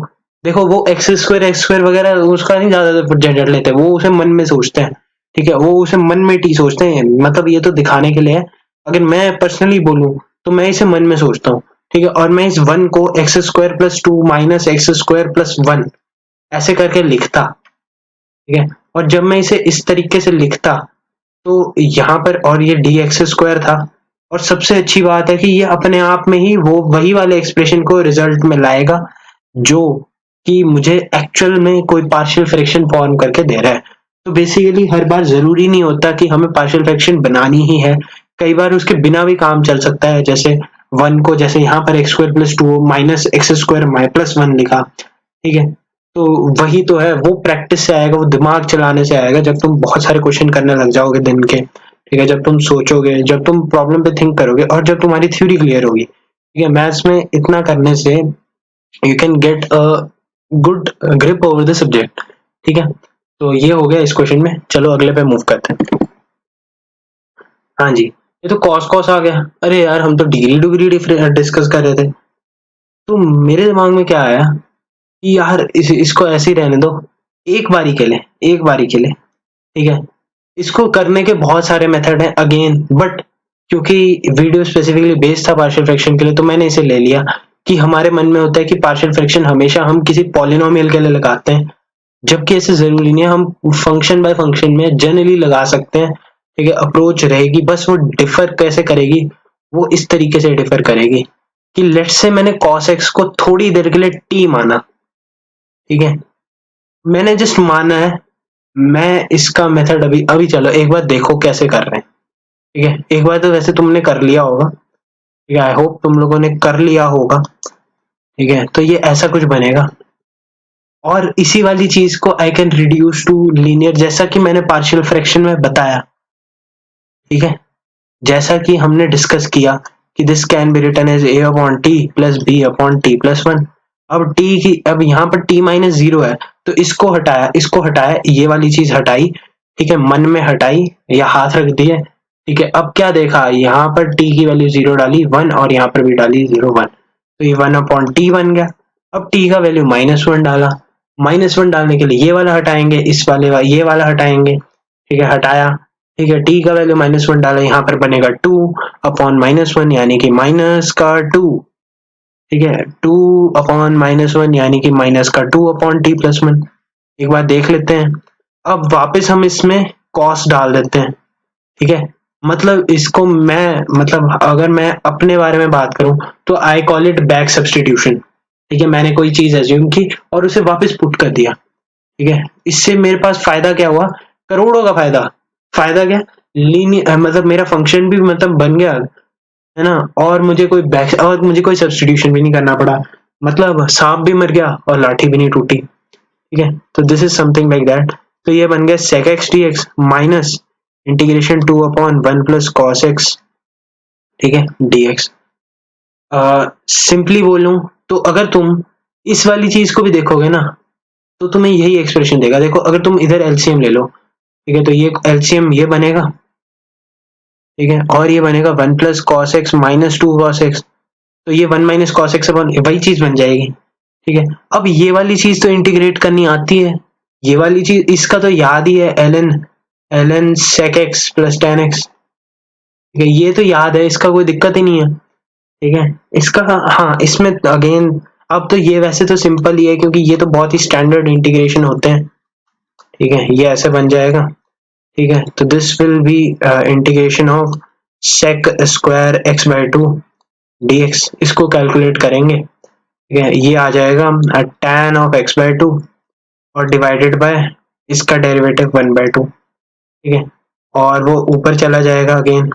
B: देखो वो एक्स स्क्वायर वगैरह उसका नहीं ज्यादा झंझट लेते, वो उसे मन में सोचते हैं। ठीक है, वो उसे मन में टी सोचते हैं, मतलब ये तो दिखाने के लिए है। अगर मैं पर्सनली बोलूं तो मैं इसे मन में सोचता हूँ। ठीक है, और मैं इस 1 को x square plus two minus x square plus one ऐसे करके लिखता। ठीक है, और जब मैं इसे इस तरीके से लिखता तो यहाँ पर और ये डी एक्स स्क्वायर था, और सबसे अच्छी बात है कि ये अपने आप में ही वो वही वाले एक्सप्रेशन को रिजल्ट में लाएगा जो कि मुझे एक्चुअल में कोई पार्शियल फ्रैक्शन फॉर्म करके दे रहा है। तो बेसिकली हर बार जरूरी नहीं होता कि हमें पार्शियल फ्रैक्शन बनानी ही है, कई बार उसके बिना भी काम चल सकता है। जैसे 1 को जैसे यहाँ पर x square plus two minus x square plus one लिखा। ठीक है, तो वही तो है, वो प्रैक्टिस से आएगा, वो दिमाग चलाने से आएगा, जब तुम बहुत सारे क्वेश्चन करने लग जाओगे दिन के। ठीक है, जब तुम सोचोगे, जब तुम प्रॉब्लम पे थिंक करोगे और जब तुम्हारी थ्योरी क्लियर होगी। ठीक है, मैथ्स में इतना करने से you can get a good grip over the subject. ठीक है, तो ये हो गया इस क्वेश्चन में। चलो अगले पे मूव करते हैं। हाँ जी, ये तो कॉस कॉस आ गया। अरे यार, हम तो डिग्री डिग्री डिस्कस कर रहे थे। तो मेरे दिमाग में क्या आया कि यार इसको ऐसे ही रहने दो, एक बारी के लिए, एक बारी के लिए। ठीक है, इसको करने के बहुत सारे मेथड हैं अगेन, बट क्योंकि वीडियो स्पेसिफिकली बेस्ड था पार्शियल फ्रैक्शन के लिए, तो मैंने इसे ले लिया कि हमारे मन में होता है कि पार्शियल फ्रैक्शन हमेशा हम किसी पॉलिनोमियल के लिए लगाते हैं, जबकि ऐसे जरूरी नहीं है। हम फंक्शन बाय फंक्शन में जनरली लगा सकते हैं। ठीक है, अप्रोच रहेगी, बस वो डिफर कैसे करेगी, वो इस तरीके से डिफर करेगी कि लेट्स से मैंने cos x को थोड़ी देर के लिए t माना। ठीक है, मैंने जस्ट माना है। मैं इसका मेथड अभी अभी चलो एक बार देखो कैसे कर रहे हैं। ठीक है, एक बार तो वैसे तुमने कर लिया होगा। ठीक है, आई होप तुम लोगों ने कर लिया होगा। ठीक है, तो ये ऐसा कुछ बनेगा, और इसी वाली चीज को I can reduce to linear, जैसा कि मैंने पार्शियल फ्रैक्शन में बताया। ठीक है, जैसा कि हमने डिस्कस किया कि this can be written as a upon t plus b upon t plus one. अब t की, अब यहाँ पर t माइनस जीरो है, तो इसको हटाया, इसको हटाया, ये वाली चीज हटाई। ठीक है, मन में हटाई या हाथ रख दिए। ठीक है, अब क्या देखा, यहाँ पर t की वैल्यू जीरो डाली, वन, और यहाँ पर भी डाली जीरो, वन, तो ये वन अपॉन टी बन गया। अब t का वैल्यू माइनस वन डाला, माइनस वन डालने के लिए ये वाला हटाएंगे, इस वाले ये वाला हटाएंगे। ठीक है, हटाया। ठीक है, t का वैल्यू माइनस वन डाला, यहाँ पर बनेगा टू अपॉन माइनस वन, यानी कि माइनस का टू। ठीक है, टू अपॉन माइनस वन यानी कि माइनस का two upon t plus one. एक बार देख लेते हैं। अब वापस हम इसमें कॉस डाल देते हैं। ठीक है, मतलब इसको मैं, मतलब अगर मैं अपने बारे में बात करूं तो I call it back substitution. ठीक है, मैंने कोई चीज एज्यूम की और उसे वापस पुट कर दिया। ठीक है, इससे मेरे पास फायदा क्या हुआ, करोड़ों का फायदा। फायदा क्या, लीनियर, मतलब मेरा फंक्शन भी मतलब बन गया, है ना, और मुझे कोई बैक, और मुझे कोई सब्सटीट्यूशन भी नहीं करना पड़ा। मतलब सांप भी मर गया और लाठी भी नहीं टूटी। ठीक है, तो this is something like that. तो ये बन गया sec x dx minus integration two upon one plus cos x. ठीक है, dx। सिंपली बोलूं तो अगर तुम इस वाली चीज को भी देखोगे ना, तो तुम्हें यही एक्सप्रेशन देगा। देखो, अगर तुम इधर एलसीएम ले लो, ठीक है, तो ये एलसीएम ये बनेगा। ठीक है, और ये बनेगा one plus cos x minus to cos x, तो ये one minus cos x upon वही चीज बन जाएगी। ठीक है, अब ये वाली चीज तो इंटीग्रेट करनी आती है, ये वाली चीज इसका तो याद ही है, l n sec x plus tan x. ठीक है, ये तो याद है, इसका कोई दिक्कत ही नहीं है। ठीक है, इसका, हाँ, इसमें अगेन अब तो ये वैसे तो सिंपल ही है, क्योंकि ये तो बहुत ही स्टैंडर्ड इंटीग्रेशन होते हैं। ठीक है, ये ऐसे बन जाएगा। ठीक है, तो this will be integration of sec square x by two dx। इसको कैलकुलेट करेंगे। ठीक है, ये आ जाएगा tan of x by two और डिवाइडेड बाय इसका डेरिवेटिव वन बाई टू। ठीक है, और वो ऊपर चला जाएगा अगेन।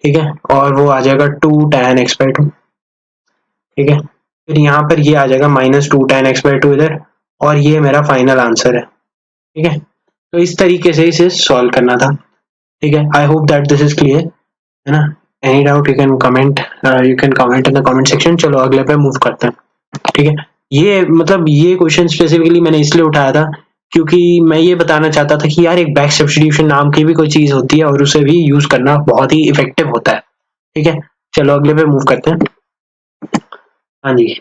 B: ठीक है, और वो आ जाएगा two tan x by two. ठीक है, फिर यहाँ पर ये आ जाएगा minus two tan x by two इधर, और ये मेरा फाइनल आंसर है। ठीक है, तो इस तरीके से इसे सॉल्व करना था। ठीक है, I hope that this is clear, है ना। Any doubt you can comment in the comment section. चलो अगले पे मूव करते हैं। ठीक है, ये मतलब ये क्वेश्चन स्पेसिफिकली मैंने इसलिए उठाया था क्योंकि मैं ये बताना चाहता था कि यार एक बैक सब्स्टिट्यूशन नाम की भी कोई चीज होती है, और उसे भी यूज करना बहुत ही इफेक्टिव होता है। ठीक है, चलो अगले पे मूव करते हैं। हाँ जी,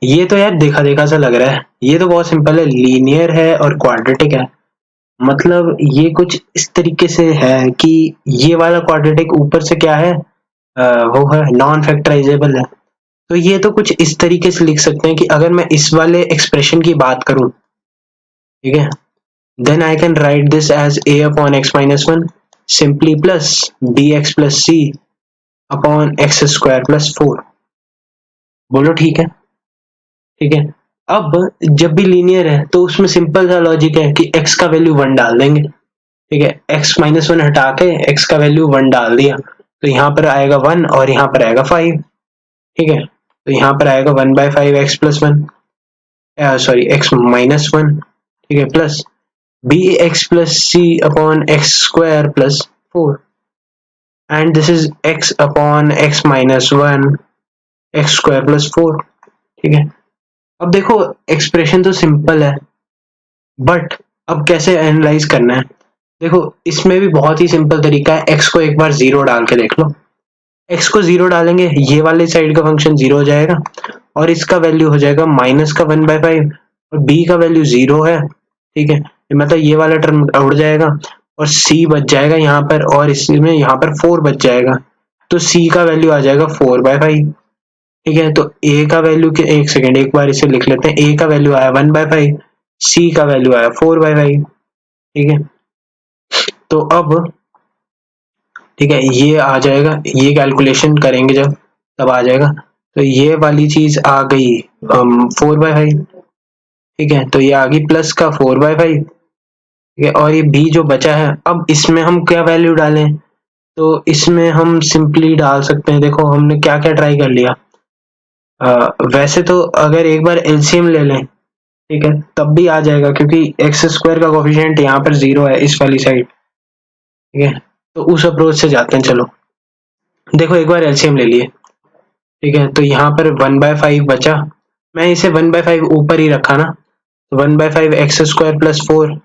B: ये तो यार देखा देखा सा लग रहा है। ये तो बहुत सिंपल है, लीनियर है और क्वाड्रेटिक है। मतलब ये कुछ इस तरीके से है कि ये वाला क्वाड्रेटिक ऊपर से क्या है, वो है नॉन फैक्टराइजेबल है। तो ये तो कुछ इस तरीके से लिख सकते हैं कि अगर मैं इस वाले एक्सप्रेशन की बात करूं, ठीक है, then I can write this as a upon x minus one simply plus bx plus c upon X square plus four. बोलो ठीक है। ठीक है, अब जब भी लीनियर है तो उसमें सिंपल सा लॉजिक है कि x का वैल्यू वन डाल देंगे। ठीक है, x माइनस वन हटा के x का वैल्यू वन डाल दिया, तो यहाँ पर आएगा वन और यहाँ पर आएगा फाइव। ठीक है, तो यहाँ पर आएगा one by five X plus one, sorry X minus one. ठीक है, plus B x plus C upon X square plus four, and this is X upon X minus one X square plus four. ठीक है, अब देखो expression तो simple है, but अब कैसे एनालाइज करना है। देखो इसमें भी बहुत ही सिंपल तरीका है, एक्स को एक बार जीरो डाल के देख लो। एक्स को जीरो डालेंगे, ये वाले साइड का फंक्शन जीरो हो जाएगा और इसका वैल्यू हो जाएगा माइनस का 1/5 और बी का वैल्यू जीरो है। ठीक है, मतलब ये वाला टर्म उड़ जाएगा और सी बच जाएगा यहाँ पर, और इसमें यहाँ पर 4 बच जाएगा, तो सी का वैल्यू आ जाएगा 4/5। ठीक है, तो ए का वैल्यू के, एक सेकेंड एक बार इसे लिख लेते हैं, ए का वैल्यू आया 1/5, सी का वैल्यू आया 4/5। ठीक है, तो अब ठीक है ये आ जाएगा, ये कैलकुलेशन करेंगे जब तब आ जाएगा, तो ये वाली चीज आ गई 4/5। ठीक है, तो ये आ गई प्लस का 4/5। ठीक है, और ये बी जो बचा है, अब इसमें हम क्या वैल्यू डालें, तो इसमें हम सिंपली डाल सकते हैं, देखो हमने क्या क्या ट्राई कर लिया। वैसे तो अगर एक बार एलसीएम ले लें, ठीक है, तब भी आ जाएगा क्योंकि एक्स स्क्वायर का कोफिशिएंट यहाँ पर जीरो है इस वाली साइड। ठीक है, तो उस अप्रोच से जाते हैं। चलो देखो एक बार एलसीएम ले लिए, ठीक है, तो यहाँ पर 1/5 बचा, मैं इसे 1/5 ऊपर ही रखा ना, तो 1/5 X square plus 4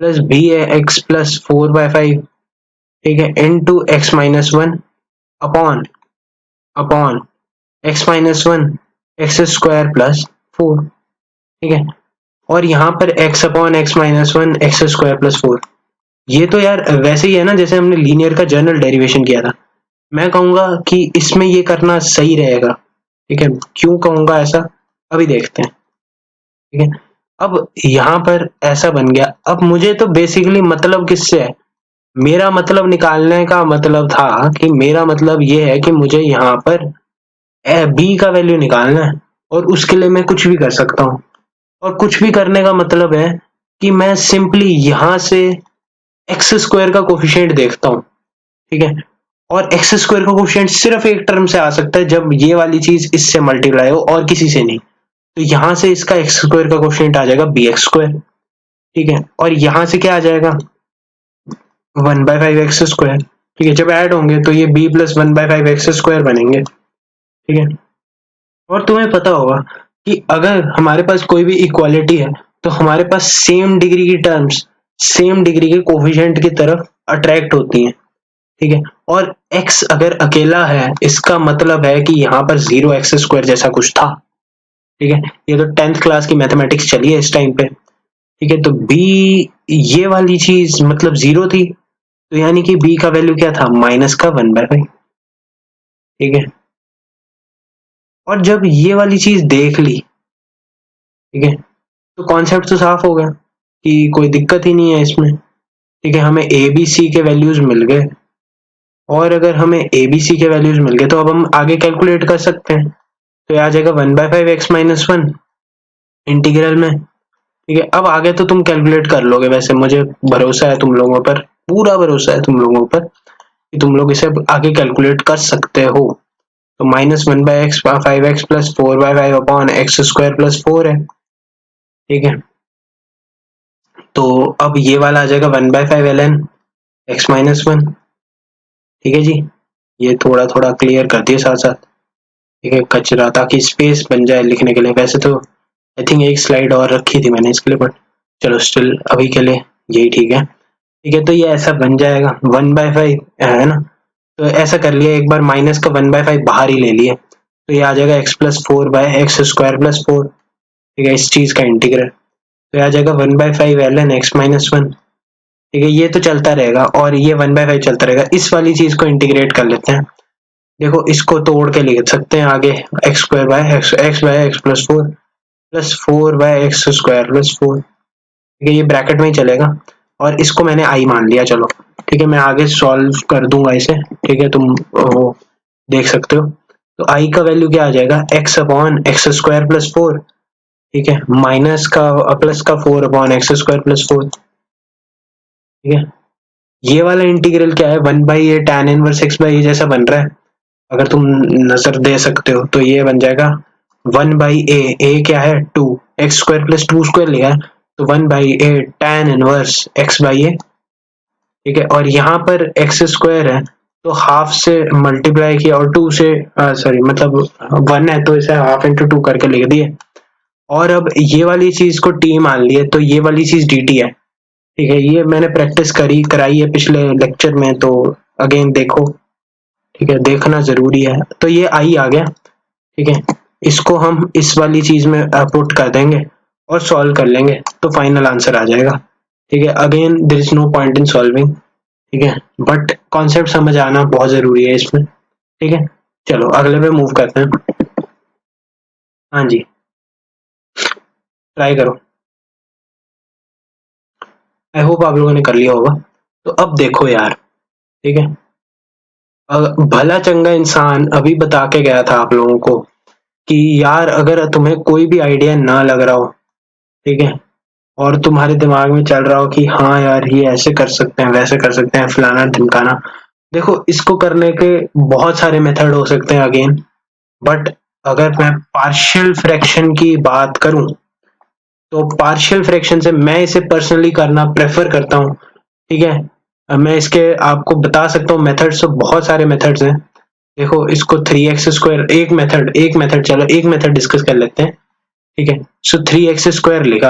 B: plus B है एक्स प्लस 4/5। ठीक है, into X minus 1 upon upon X minus 1 X square plus 4। ठीक है, और यहाँ पर x upon X minus 1 X square plus 4, ये तो यार वैसे ही है ना जैसे हमने लीनियर का जनरल डेरिवेशन किया था। मैं कहूंगा कि इसमें ये करना सही रहेगा। ठीक है, क्यों कहूंगा ऐसा, अभी देखते हैं। ठीक है, अब यहाँ पर ऐसा बन गया, अब मुझे तो बेसिकली मतलब किससे है, मेरा मतलब निकालने का मतलब था कि मेरा मतलब ये है कि मुझे यहाँ पर बी का वैल्यू निकालना है और उसके लिए मैं कुछ भी कर सकता हूँ, और कुछ भी करने का मतलब है कि मैं सिंपली यहाँ से एक्स स्क्वायर का कोफिशिएंट देखता हूँ। ठीक है, और एक्स स्क्वायर का कोफिशिएंट सिर्फ एक टर्म से आ सकता है जब ये वाली चीज इससे मल्टीप्लाई हो और किसी से नहीं, तो यहाँ से इसका एक्स स्क्वायर का कोफिशिएंट आ जाएगा बी एक्स स्क्वायर। ठीक है, और यहाँ से क्या आ जाएगा 1/5 एक्स स्क्वायर। ठीक है, जब ऐड होंगे तो ये बी प्लस 1/5 एक्स स्क्वायर बनेंगे। ठीक है, और तुम्हें पता होगा कि अगर हमारे पास कोई भी इक्वालिटी है तो हमारे पास सेम डिग्री की टर्म्स सेम डिग्री के कोफिशिएंट की तरफ अट्रैक्ट होती हैं। ठीक है, और x अगर अकेला है इसका मतलब है कि यहाँ पर 0x² जैसा कुछ था। ठीक है, ये तो 10th क्लास की मैथमेटिक्स चली है इस टाइम पे। ठीक है, तो b ये वाली चीज मतलब 0 थी, तो यानी कि b का वैल्यू क्या था माइनस का 1/5। ठीक है, और जब ये वाली चीज देख ली, ठीक है, तो कॉन्सेप्ट तो साफ हो गया कि कोई दिक्कत ही नहीं है इसमें। ठीक है, हमें ए बी सी के वैल्यूज मिल गए, और अगर हमें ए बी सी के वैल्यूज मिल गए तो अब हम आगे कैलकुलेट कर सकते हैं, तो ये आ जाएगा 1/5 एक्स माइनस 1 इंटीग्रल में। ठीक है, अब आगे तो तुम कैलकुलेट कर लोगे, वैसे मुझे भरोसा है तुम लोगों पर, पूरा भरोसा है तुम लोगों पर कि तुम लोग इसे आगे कैलकुलेट कर सकते हो। तो -1/5x plus 4/5 upon X square plus 4 है। ठीक है, तो अब ये वाला आ जाएगा 1/5 ln x माइनस 1। ठीक है जी, ये थोड़ा थोड़ा क्लियर कर दिए साथ साथ। ठीक है, कचरा ताकि स्पेस बन जाए लिखने के लिए, वैसे तो आई थिंक एक स्लाइड और रखी थी मैंने इसके लिए, बट चलो स्टिल अभी के लिए यही ठीक है। ठीक है, तो ये ऐसा बन जाएगा 1/5 है ना, तो ऐसा कर लिया, एक बार माइनस का 1/5 बाहर ही ले लिए, तो ये आ जाएगा x प्लस 4/x² प्लस 4। ठीक है, इस चीज का इंटीग्रल, तो ये आ जाएगा 1/5 ln x माइनस 1। ठीक है, ये तो चलता रहेगा और ये 1/5 चलता रहेगा, इस वाली चीज को इंटीग्रेट कर लेते हैं। देखो इसको तोड़ के लिख सकते हैं आगे, x square by x plus 4 plus 4/x² plus 4। ठीक है, ये ब्रैकेट में ही चलेगा और इसको मैंने आई मान लिया। चलो ठीक है, मैं आगे सॉल्व कर दूंगा इसे। ठीक है, तुम वो देख सकते हो, तो आई का वैल्यू क्या आ जाएगा x अपॉन x² प्लस 4। ठीक है, माइनस का प्लस का 4 अपॉन x² प्लस 4। ठीक है, ये वाला इंटीग्रल क्या है 1/a tan इनवर्स x/a जैसा बन रहा है, अगर तुम नजर दे सकते हो तो ये बन जाएगा 1/a, a क्या है 2, x² प्लस 2² लिया है, तो 1/a tan इनवर्स x/a। ठीक है, और यहाँ पर x² है तो हाफ से मल्टीप्लाई किया और 2 से सॉरी मतलब 1 है तो इसे हाफ इंटू 2 करके लिख दिए। और अब ये वाली चीज को टी मान लिए तो ये वाली चीज dt है। ठीक है, ये मैंने प्रैक्टिस कराई है पिछले लेक्चर में, तो अगेन देखो। ठीक है, देखना जरूरी है। तो ये आई आ गया। ठीक है, इसको हम इस वाली चीज में पुट कर देंगे और सॉल्व कर लेंगे तो फाइनल आंसर आ जाएगा। ठीक है, again there is no point in solving. ठीक है, बट कॉन्सेप्ट समझ आना बहुत जरूरी है इसमें। ठीक है, चलो अगले पे मूव करते हैं। हाँ जी, ट्राई करो। आई होप आप लोगों ने कर लिया होगा। तो अब देखो यार, ठीक है, भला चंगा इंसान अभी बता के गया था आप लोगों को कि यार अगर तुम्हें कोई भी आइडिया ना लग रहा हो, ठीक है, और तुम्हारे दिमाग में चल रहा हो कि हाँ यार ये ऐसे कर सकते हैं, वैसे कर सकते हैं, फलाना ढिमकाना, देखो इसको करने के बहुत सारे मेथड हो सकते हैं अगेन। बट अगर मैं पार्शियल फ्रैक्शन की बात करूं तो पार्शियल फ्रैक्शन से मैं इसे पर्सनली करना प्रेफर करता हूं। ठीक है, मैं इसके आपको बता सकता हूँ मेथड्स, तो बहुत सारे मेथड्स हैं। देखो इसको 3x² चलो एक मेथड डिस्कस कर लेते हैं। ठीक है, सो 3x² लिखा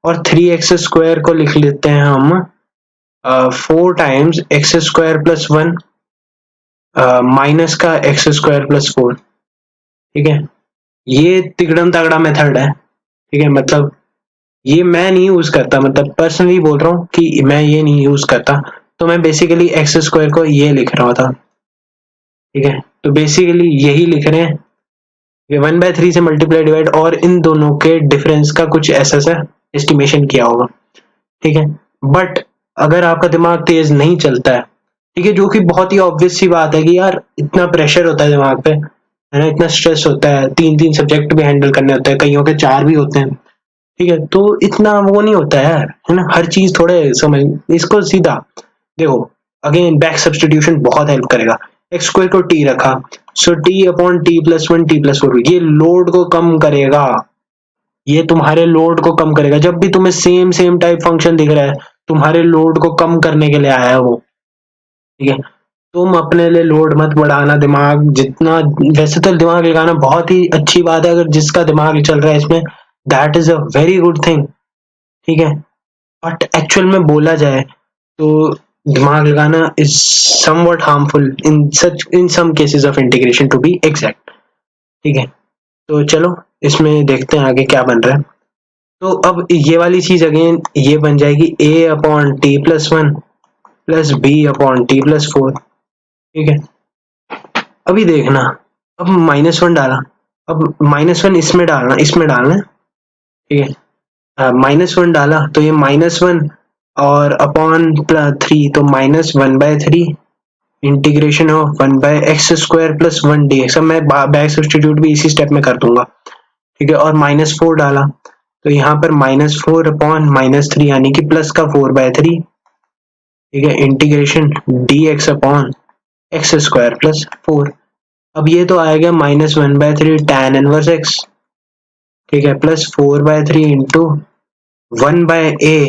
B: और 3x² को लिख लेते हैं हम 4 टाइम्स x² प्लस 1 माइनस का x² प्लस 4। ठीक है, ये तिगड़म तगड़ा मेथड है। ठीक है, मतलब ये मैं नहीं यूज करता, मतलब पर्सनली बोल रहा हूँ कि मैं ये नहीं यूज करता। तो मैं बेसिकली x² को ये लिख रहा था। ठीक है, तो बेसिकली यही लिख रहे हैं, 1/3 से मल्टीप्लाई डिवाइड और इन दोनों के डिफरेंस का कुछ ऐसा सा एस्टिमेशन किया होगा। ठीक है, बट अगर आपका दिमाग तेज नहीं चलता है, ठीक है, जो कि बहुत ही ऑब्वियस सी बात है कि यार इतना प्रेशर होता है दिमाग पे, है ना, इतना स्ट्रेस होता है, 3 सब्जेक्ट भी हैंडल करने होते हैं, कईयों के 4 भी होते हैं। ठीक है, तो इतना वो नहीं होता है यार, है ना, हर चीज थोड़े समझ, इसको सीधा देखो। अगेन बैक सब्स्टिट्यूशन बहुत हेल्प करेगा। x² को t रखा, सो t upon t plus 1 t plus 4, ये लोड को कम करेगा, ये तुम्हारे लोड को कम करेगा। जब भी तुम्हें सेम टाइप फंक्शन दिख रहा है, तुम्हारे लोड को कम करने के लिए आया है वो। ठीक है, तुम अपने लिए लोड मत बढ़ाना, दिमाग जितना, वैसे तो दिमाग लगाना बहुत ही अच्छी बात है, अगर जिसका दिमाग चल रहा है इसमें, that is a very good thing. ठीक है, बट एक्चुअल में बोला जाए तो दिमाग लगाना is somewhat harmful in some cases of integration to be exact. ठीक है, तो चलो इसमें देखते हैं आगे क्या बन रहा है। तो अब ये वाली चीज अगेन ये बन जाएगी a upon t plus 1 plus b upon t plus 4। ठीक है, अभी देखना, अब -1 डाला, अब -1 इसमें डालना है। ठीक है, -1 डाला तो ये -1 और अपॉन 3 तो -1/3 integration of 1/x² plus 1 dx। अब मैं बैक सब्स्टिट्यूट भी इसी स्टेप में कर दूंगा। ठीक है, और -4 डाला तो यहाँ पर -4 अपॉन -3 यानी कि प्लस का 4/3। ठीक है, integration dx upon x² plus 4। अब ये तो आएगा -1/3 tan इनवर्स x। ठीक है, plus 4/3 into 1/a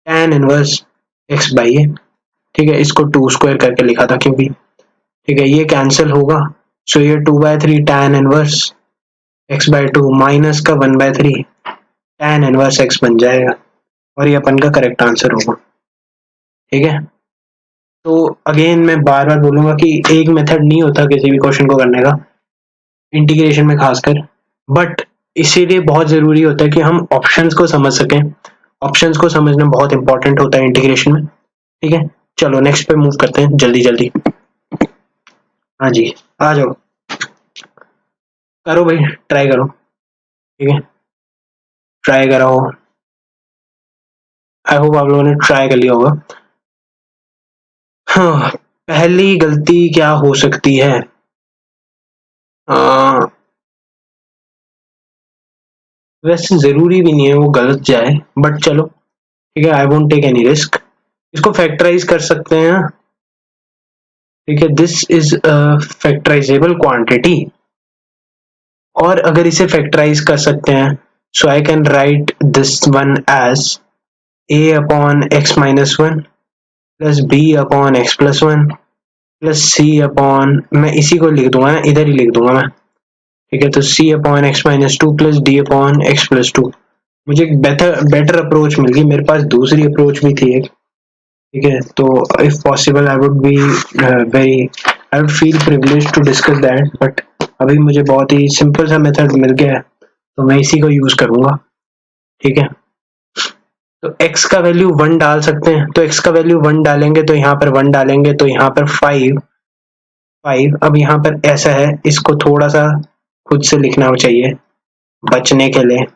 B: tan inverse x by a। ठीक है, इसको 2² करके लिखा था क्योंकि, ठीक है, ये कैंसिल होगा, सो ये 2/3 tan इनवर्स x/2 माइनस का 1/3 tan इनवर्स x बन जाएगा और ये अपन का करेक्ट आंसर होगा। ठीक है, तो अगेन मैं बार बार बोलूंगा कि एक मेथड नहीं होता किसी भी क्वेश्चन को करने का, इंटीग्रेशन में खासकर, बट इसीलिए बहुत जरूरी होता है कि हम ऑप्शंस को समझ सकें। ऑप्शंस को समझना बहुत इंपॉर्टेंट होता है इंटीग्रेशन में। ठीक है, चलो नेक्स्ट पे मूव करते हैं जल्दी जल्दी। हाँ जी, आ जाओ, करो भाई, ट्राई करो। ठीक है, ट्राई करो, आई होप आप लोगों ने ट्राई कर लिया होगा। हाँ, पहली गलती क्या हो सकती है? वैसे जरूरी भी नहीं है वो गलत जाए, बट चलो ठीक है, I won't take any risk. इसको फैक्टराइज कर सकते हैं। ठीक है, this is a factorizable quantity, और अगर इसे फैक्टराइज कर सकते हैं, so I can write this one as a upon x minus 1 plus b upon x plus 1 plus C upon, मैं इसी को लिख दूंगा, इधर ही लिख दूंगा मैं, ठीक है। तो C upon X minus two plus D upon X plus two. मुझे एक बेटर अप्रोच मिल गई, मेरे पास दूसरी अप्रोच भी थी एक, ठीक है। तो if possible I would be very, I would feel privilege to discuss that, but अभी मुझे बहुत ही सिंपल सा मेथड मिल गया है, तो मैं इसी को यूज करूंगा, ठीक है। तो x का वैल्यू 1 डाल सकते हैं, तो x का वैल्यू 1 डालेंगे तो यहाँ पर 1 डालेंगे तो यहाँ पर 5। अब यहाँ पर ऐसा है, इसको थोड़ा सा खुद से लिखना चाहिए बचने के लिए।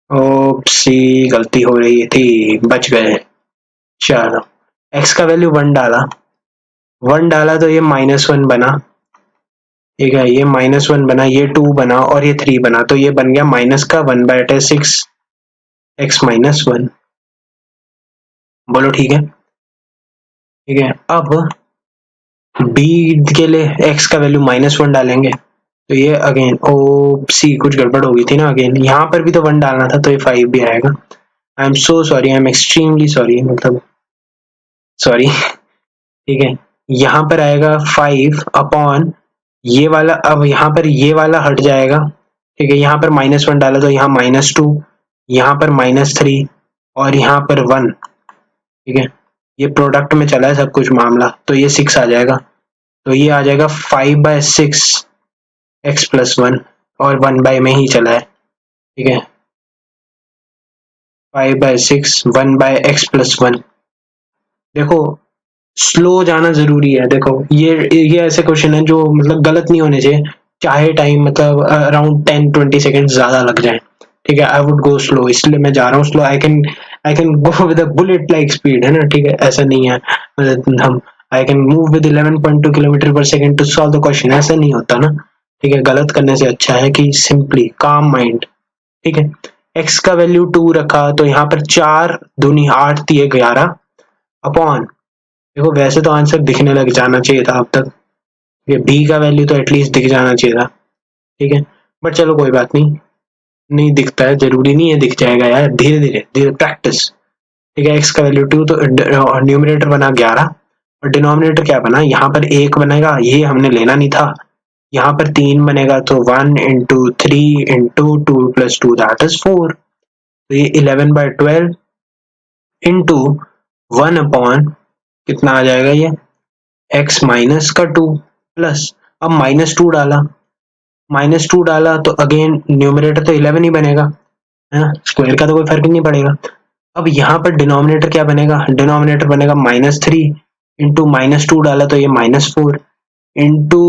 B: ओप्सी, गलती हो रही थी, बच गए। चलो, x का वैल्यू 1 डाला तो ये -1 बना, ठीक है। ये -1 बना, ये 2 बना और ये 3 बना, तो ये बन गया माइनस का 1/6 x माइनस 1। बोलो ठीक है, ठीक है। अब b के लिए x का वैल्यू -1 डालेंगे, तो ये अगेन ओ सी कुछ गड़बड़ हो गई थी ना, अगेन यहाँ पर भी तो 1 डालना था, तो ये 5 भी आएगा। I am so sorry, I am extremely sorry, मतलब सॉरी, ठीक है। यहाँ पर आएगा 5 अपॉन ये वाला, अब यहाँ पर ये वाला हट जाएगा, ठीक है। यहाँ पर -1 डाला तो यहाँ -2, यहाँ पर -3 और यहाँ पर 1, ठीक है। ये प्रोडक्ट में चला है सब कुछ मामला, तो ये 6 आ जाएगा, तो ये आ जाएगा 5/6 x प्लस 1, और 1 बाय में ही चला है, ठीक है। 5/6 1/x प्लस 1। देखो स्लो जाना जरूरी है, देखो ये ऐसे क्वेश्चन है जो मतलब गलत नहीं होने चाहिए, चाहे टाइम मतलब अराउंड 10-20 सेकेंड ज्यादा लग जाए, ठीक है। आई वुड गो स्लो, इसलिए मैं जा रहा हूँ slow. I can go with a bullet like speed, है ना, ठीक है। ऐसा नहीं है हम, I can move with 11.2 kilometre per second to solve the question, ऐसा नहीं होता ना, ठीक है। गलत करने से अच्छा है कि सिंपली काम माइंड, ठीक है। x का वैल्यू 2 रखा, तो यहाँ पर 4 दूनी 8 दिए 11 अपॉन, देखो वैसे तो आंसर दिखने लग जाना चाहिए था अब तक, ये b का वैल्यू तो एटलीस्ट दिख जाना चाहिए था, ठीक है। बट चलो कोई बात नहीं, नहीं दिखता है, जरूरी नहीं है दिख जाएगा यार, धीरे धीरे धीरे प्रैक्टिस, ठीक है। x का वैल्यू 2, तो न्यूमरेटर बना 11 और डिनोमिनेटर क्या बना, यहाँ पर 1 बनेगा, ये हमने लेना नहीं था। यहाँ पर 3 बनेगा, तो 1 into 3 into 2 plus 2 that is 4, तो ये 11/12 इंटू 1 अपॉन कितना आ जाएगा, ये x माइनस का 2 प्लस, अब -2 डाला तो अगेन न्यूमरेटर तो 11 ही बनेगा, है ना, स्क्वायर का तो कोई फर्क नहीं पड़ेगा। अब यहाँ पर डिनोमिनेटर क्या बनेगा, डिनोमिनेटर बनेगा -3 इंटू -2 डाला तो ये -4 इंटू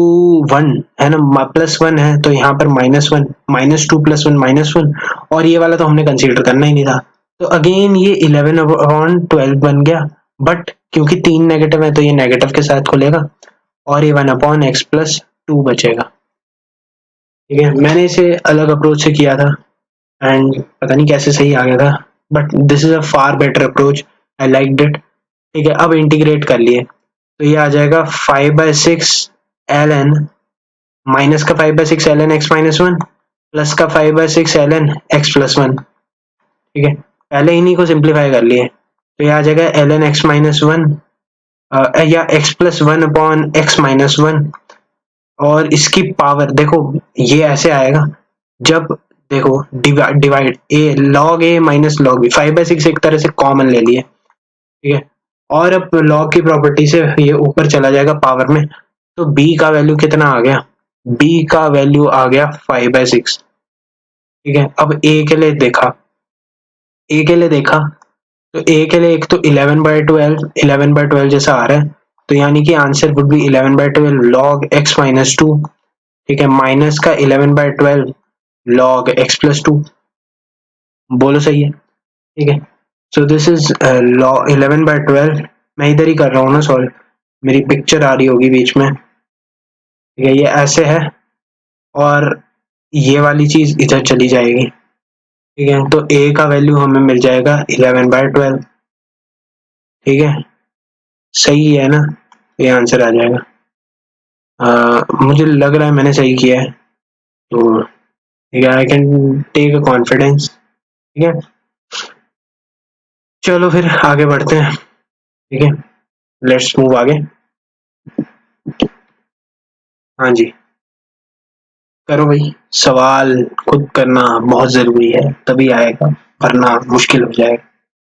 B: 1, है ना, +1 है तो यहाँ पर -1, -2 + 1 -1, और ये वाला तो हमने कंसीडर करना ही नहीं था, तो अगेन ये 11/12 बन गया। बट क्योंकि 3 नेगेटिव है तो ये नेगेटिव के साथ खुलेगा, और ये 1/x+2 बचेगा, ठीक है। मैंने इसे अलग अप्रोच से किया था एंड पता नहीं कैसे सही आ गया था, but this is a far better approach, I like it, ठीक है। अब इंटीग्रेट कर लिए, तो ये आ जाएगा 5/6 ln, माइनस का 5/6 ln x माइनस 1 प्लस का 5/6 ln x प्लस 1, ठीक है। पहले इन्हीं को सिंप्लीफाई कर लिए, तो ये आ जाएगा ln x माइनस 1 या x plus 1 upon x minus 1, और इसकी पावर देखो ये ऐसे आएगा जब, देखो divide a log a minus log b, 5/6 एक तरह से कॉमन ले लिए, ठीक है। और अब log की प्रॉपर्टी से ये ऊपर चला जाएगा पावर में, तो b का वैल्यू कितना आ गया, b का वैल्यू आ गया 5/6, ठीक है। अब a के लिए देखा, तो a के लिए एक तो 11/12 जैसा आ रहा है, तो यानी कि answer would be 11/12 log x minus 2, ठीक है, माइनस का 11/12 log x प्लस 2, बोलो सही है, ठीक है। सो दिस इज log 11/12, मैं इधर ही कर रहा हूँ ना सॉल्व, मेरी पिक्चर आ रही होगी बीच में, ठीक है। ये ऐसे है और ये वाली चीज इधर चली जाएगी, ठीक है। तो a का वैल्यू हमें मिल जाएगा 11/12, ठीक है, सही है ना, ये आंसर आ जाएगा। मुझे लग रहा है मैंने सही किया है, तो ठीक है, I can take a confidence, ठीक है। चलो फिर आगे बढ़ते हैं, ठीक है। लेट्स मूव आगे। हाँ जी, करो भाई। सवाल खुद करना बहुत जरूरी है, तभी आएगा, वरना मुश्किल हो जाएगा,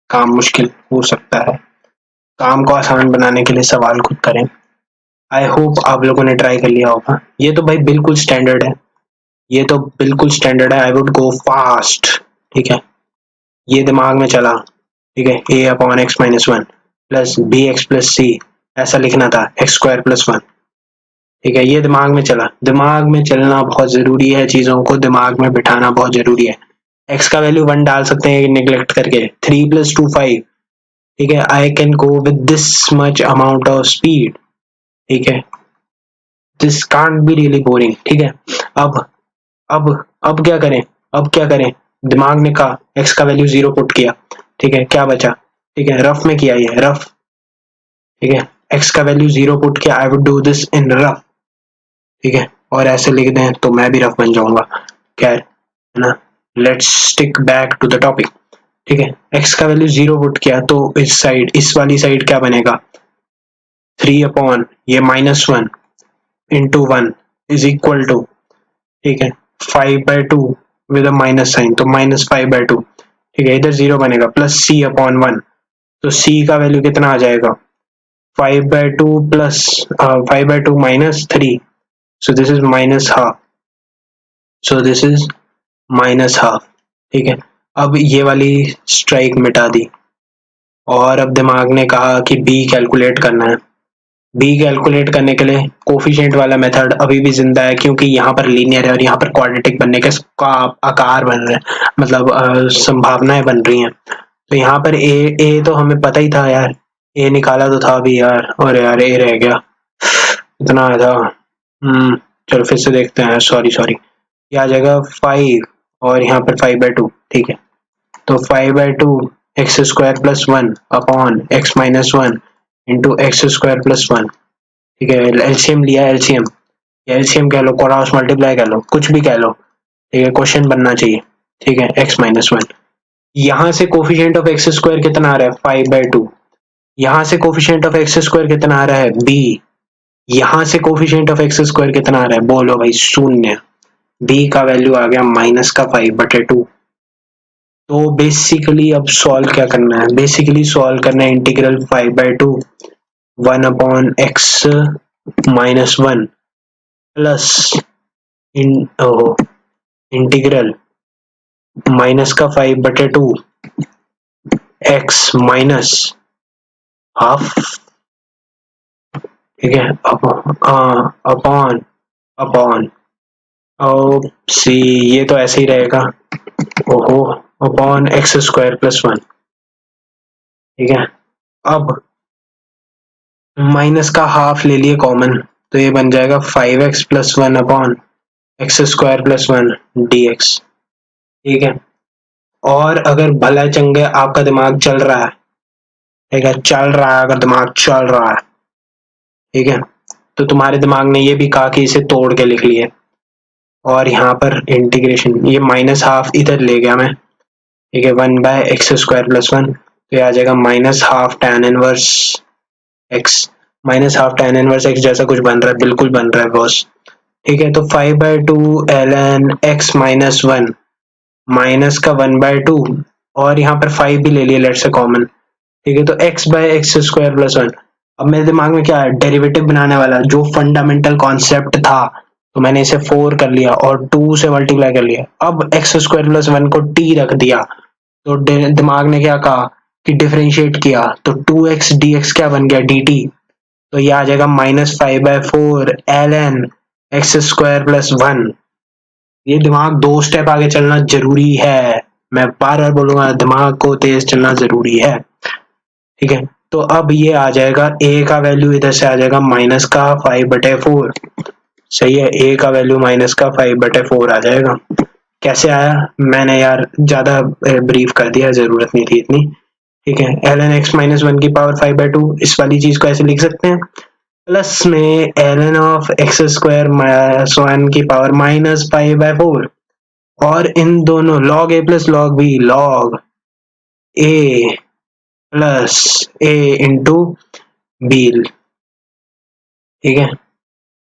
B: काम मुश्किल हो सकता है। काम को आसान बनाने के लिए सवाल खुद करें। आई होप आप लोगों ने ट्राई कर लिया होगा। ये तो भाई बिल्कुल स्टैंडर्ड है, ये तो बिल्कुल स्टैंडर्ड है। आई वुड गो फास्ट, ठीक है। ये दिमाग में चला, ठीक है। A upon X minus one plus B x plus C, ऐसा लिखना था, एक्स स्क्वायर प्लस वन, ठीक है। ये दिमाग में चला। दिमाग में चलना बहुत जरूरी है, चीजों को दिमाग में बिठाना बहुत जरूरी है। एक्स का वैल्यू वन डाल सकते हैं निगलेक्ट करके, 3 + 2 5, ठीक है। I can go with this much amount of speed, ठीक है। This can't be really boring, ठीक है। अब अब अब क्या करें, अब क्या करें। दिमाग ने कहा एक्स का वैल्यू 0 पुट किया, ठीक है। क्या बचा, ठीक है, रफ में किया, ये रफ, ठीक है। एक्स का वैल्यू 0 पुट किया, I would do this in rough, ठीक है। और ऐसे लिख दें तो मैं भी रफ बन जाऊंगा, खैर, है ना। Let's stick back to the topic, ठीक है। एक्स का वैल्यू 0 पुट किया तो इस साइड, इस वाली साइड क्या बनेगा, 3 अपॉन ये -1 इंटू 1 इज इक्वल टू, ठीक है, 5/2 विद अ माइनस साइन, तो -5/2, ठीक है। इधर 0 बनेगा, प्लस सी अपॉन 1, तो सी का वैल्यू कितना आ जाएगा, 5/2 plus 5/2 -3, so this is -1/2, so this is -1/2, ठीक है। अब ये वाली स्ट्राइक मिटा दी, और अब दिमाग ने कहा कि बी कैलकुलेट करना है। बी कैलकुलेट करने के लिए कोफिशिएंट वाला मेथड अभी भी जिंदा है, क्योंकि यहाँ पर लीनियर है और यहाँ पर क्वाड्रेटिक बनने का आकार बन रहे हैं, मतलब संभावनाएं बन रही हैं। तो यहाँ पर ए तो हमें पता ही था यार, ए निकाला तो था अभी यार, और यार ए रह गया, इतना आया था। चलो फिर से देखते हैं, सॉरी, ये आ जाएगा 5, और यहाँ पर 5/2, ठीक है। तो 5/2 x square plus 1 upon X minus 1 into x square plus 1, ठीक है। एलसीएम लिया, एलसीएम, एलसीएम कह लो, क्रॉस मल्टीप्लाई कह लो, कुछ भी कह लो, ठीक है। क्वेश्चन बनना चाहिए, ठीक है। x-1, यहाँ से कोफिशिएंट ऑफ एक्स स्क्वायर कितना आ रहा है, 5/2। यहाँ से कोफिशिएंट ऑफ एक्स स्क्वायर कितना आ रहा है, b। यहाँ से कोफिशिएंट ऑफ एक्स स्क्वायर कितना आ रहा है, बोलो भाई, 0। b का वैल्यू आ गया -5/2। तो बेसिकली अब सॉल्व क्या करना है, बेसिकली सॉल्व करना है integral 5/2 1 upon X minus 1 plus integral -5/2 x minus half, ठीक है, अपॉन अपॉन सी, ये तो ऐसे ही रहेगा, ओहो, अपॉन एक्स स्क्वायर प्लस 1, ठीक है। अब माइनस का हाफ ले लिए कॉमन, तो ये बन जाएगा 5x plus 1 upon X square plus 1 dx, ठीक है। और अगर भला चंगे आपका दिमाग चल रहा है, ठीक है, चल रहा है, अगर दिमाग चल रहा है, ठीक है, तो तुम्हारे दिमाग ने ये भी कहा कि इसे तोड़ के लिख लिए, और यहाँ पर इंटीग्रेशन, ये -1/2 इधर ले गया मैं, ठीक है, 1/x स्क्वायर प्लस 1, तो ये आ जाएगा -1/2 tan inverse x, -1/2 tan inverse x जैसा कुछ बन रहा है, बिल्कुल बन रहा है बॉस, ठीक है। तो 5/2 ln x माइनस 1 माइनस का 1/2, और यहाँ पर 5 भी ले लिया लेट से कॉमन, ठीक है। तो x/x स्क्वायर प्लस 1, अब मेरे दिमाग में क्या है, डेरिवेटिव बनाने वाला जो फंडामेंटल कॉन्सेप्ट था, तो मैंने इसे 4 कर लिया और 2 से मल्टीप्लाई कर लिया। अब x स्क्वायर प्लस 1 को t रख दिया, तो दिमाग ने क्या कहा कि डिफरेंशिएट किया, तो 2x dx क्या बन गया, dt, तो ये आ जाएगा -5/4 ln x स्क्वायर प्लस 1। ये दिमाग 2 स्टेप आगे चलना जरूरी है, मैं बार बार बोलूंगा, दिमाग को तेज चलना जरूरी है, ठीक है। तो अब ये आ जाएगा, a का वैल्यू इधर से आ जाएगा -5/4, सही है। a का वैल्यू -5/4 आ जाएगा। कैसे आया, मैंने यार ज्यादा ब्रीफ कर दिया, जरूरत नहीं थी इतनी, ठीक है। ln x माइनस 1 की पावर 5/2, इस वाली चीज को ऐसे लिख सकते हैं, प्लस में ln of X square minus 1 की पावर -5/4, और इन दोनों log a plus log b, log a plus a into बील, ठीक है।